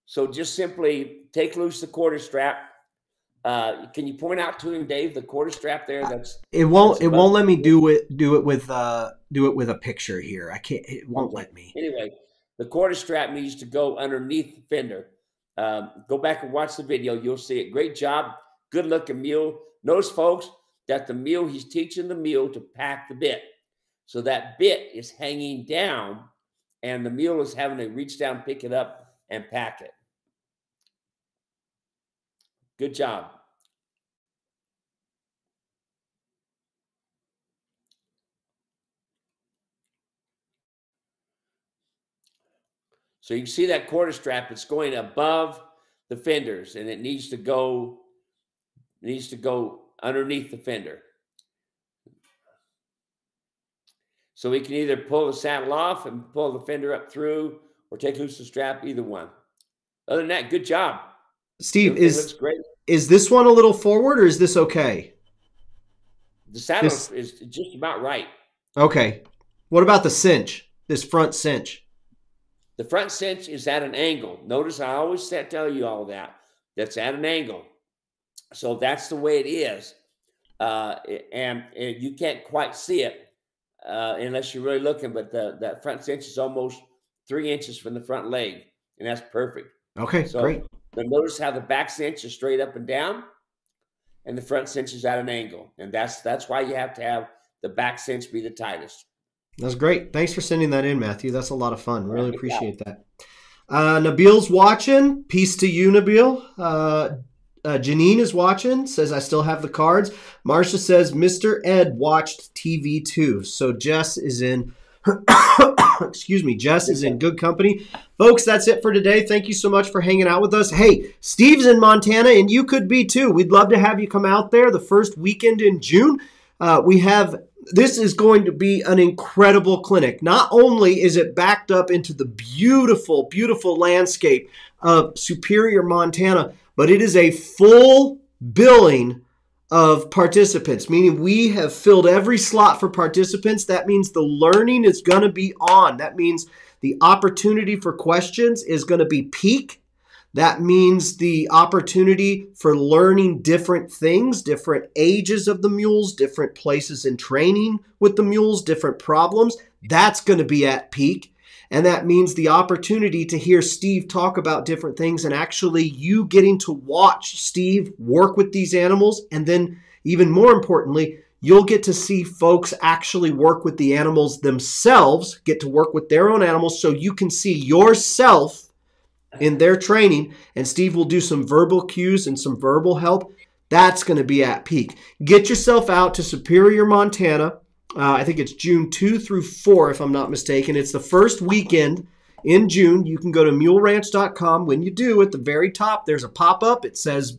So just simply take loose the quarter strap. Can you point out to him, Dave, the quarter strap there? It won't let me do it with a picture here. I can't. It won't let me. Anyway, the quarter strap needs to go underneath the fender. Go back and watch the video. You'll see it. Great job. Good looking mule. Notice, folks, that the mule, he's teaching the mule to pack the bit. So that bit is hanging down and the mule is having to reach down, pick it up and pack it. Good job. So you can see that quarter strap, it's going above the fenders and it needs to go underneath the fender. So we can either pull the saddle off and pull the fender up through or take loose the strap, either one. Other than that, good job. Steve, is this one a little forward or is this okay? The saddle is just about right. Okay. What about the cinch, this front cinch? The front cinch is at an angle. Notice I always tell you all that. That's at an angle. So that's the way it is. And you can't quite see it unless you're really looking, but that front cinch is almost 3 inches from the front leg, and that's perfect. Okay, so, great. But notice how the back cinch is straight up and down, and the front cinch is at an angle. And that's why you have to have the back cinch be the tightest. That's great. Thanks for sending that in, Matthew. That's a lot of fun. Really appreciate that. Nabil's watching. Peace to you, Nabil. Janine is watching. Says, I still have the cards. Marcia says, Mr. Ed watched TV too. So Jess is in, excuse me, Jess is in good company. Folks, that's it for today. Thank you so much for hanging out with us. Hey, Steve's in Montana, and you could be too. We'd love to have you come out there the first weekend in June. This is going to be an incredible clinic. Not only is it backed up into the beautiful, beautiful landscape of Superior, Montana, but it is a full billing of participants, meaning we have filled every slot for participants. That means the learning is going to be on. That means the opportunity for questions is going to be peak. That means the opportunity for learning different things, different ages of the mules, different places in training with the mules, different problems. That's going to be at peak. And that means the opportunity to hear Steve talk about different things and actually you getting to watch Steve work with these animals. And then even more importantly, you'll get to see folks actually work with the animals themselves, get to work with their own animals so you can see yourself in their training. And Steve will do some verbal cues and some verbal help. That's going to be at peak. Get yourself out to Superior, Montana. I think it's June 2 through 4, if I'm not mistaken. It's the first weekend in June. You can go to muleranch.com. When you do, at the very top, there's a pop-up. It says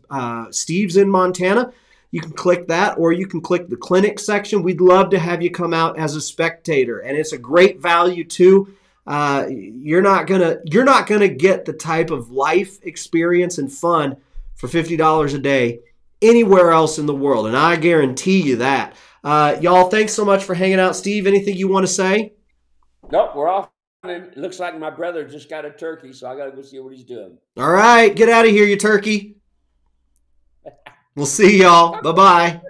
Steve's in Montana. You can click that, or you can click the clinic section. We'd love to have you come out as a spectator, and it's a great value too. You're not gonna get the type of life experience and fun for $50 a day anywhere else in the world, and I guarantee you that. Y'all, thanks so much for hanging out. Steve, anything you want to say? Nope, we're off. It looks like my brother just got a turkey, so I got to go see what he's doing. All right, get out of here, you turkey. We'll see y'all. Bye-bye.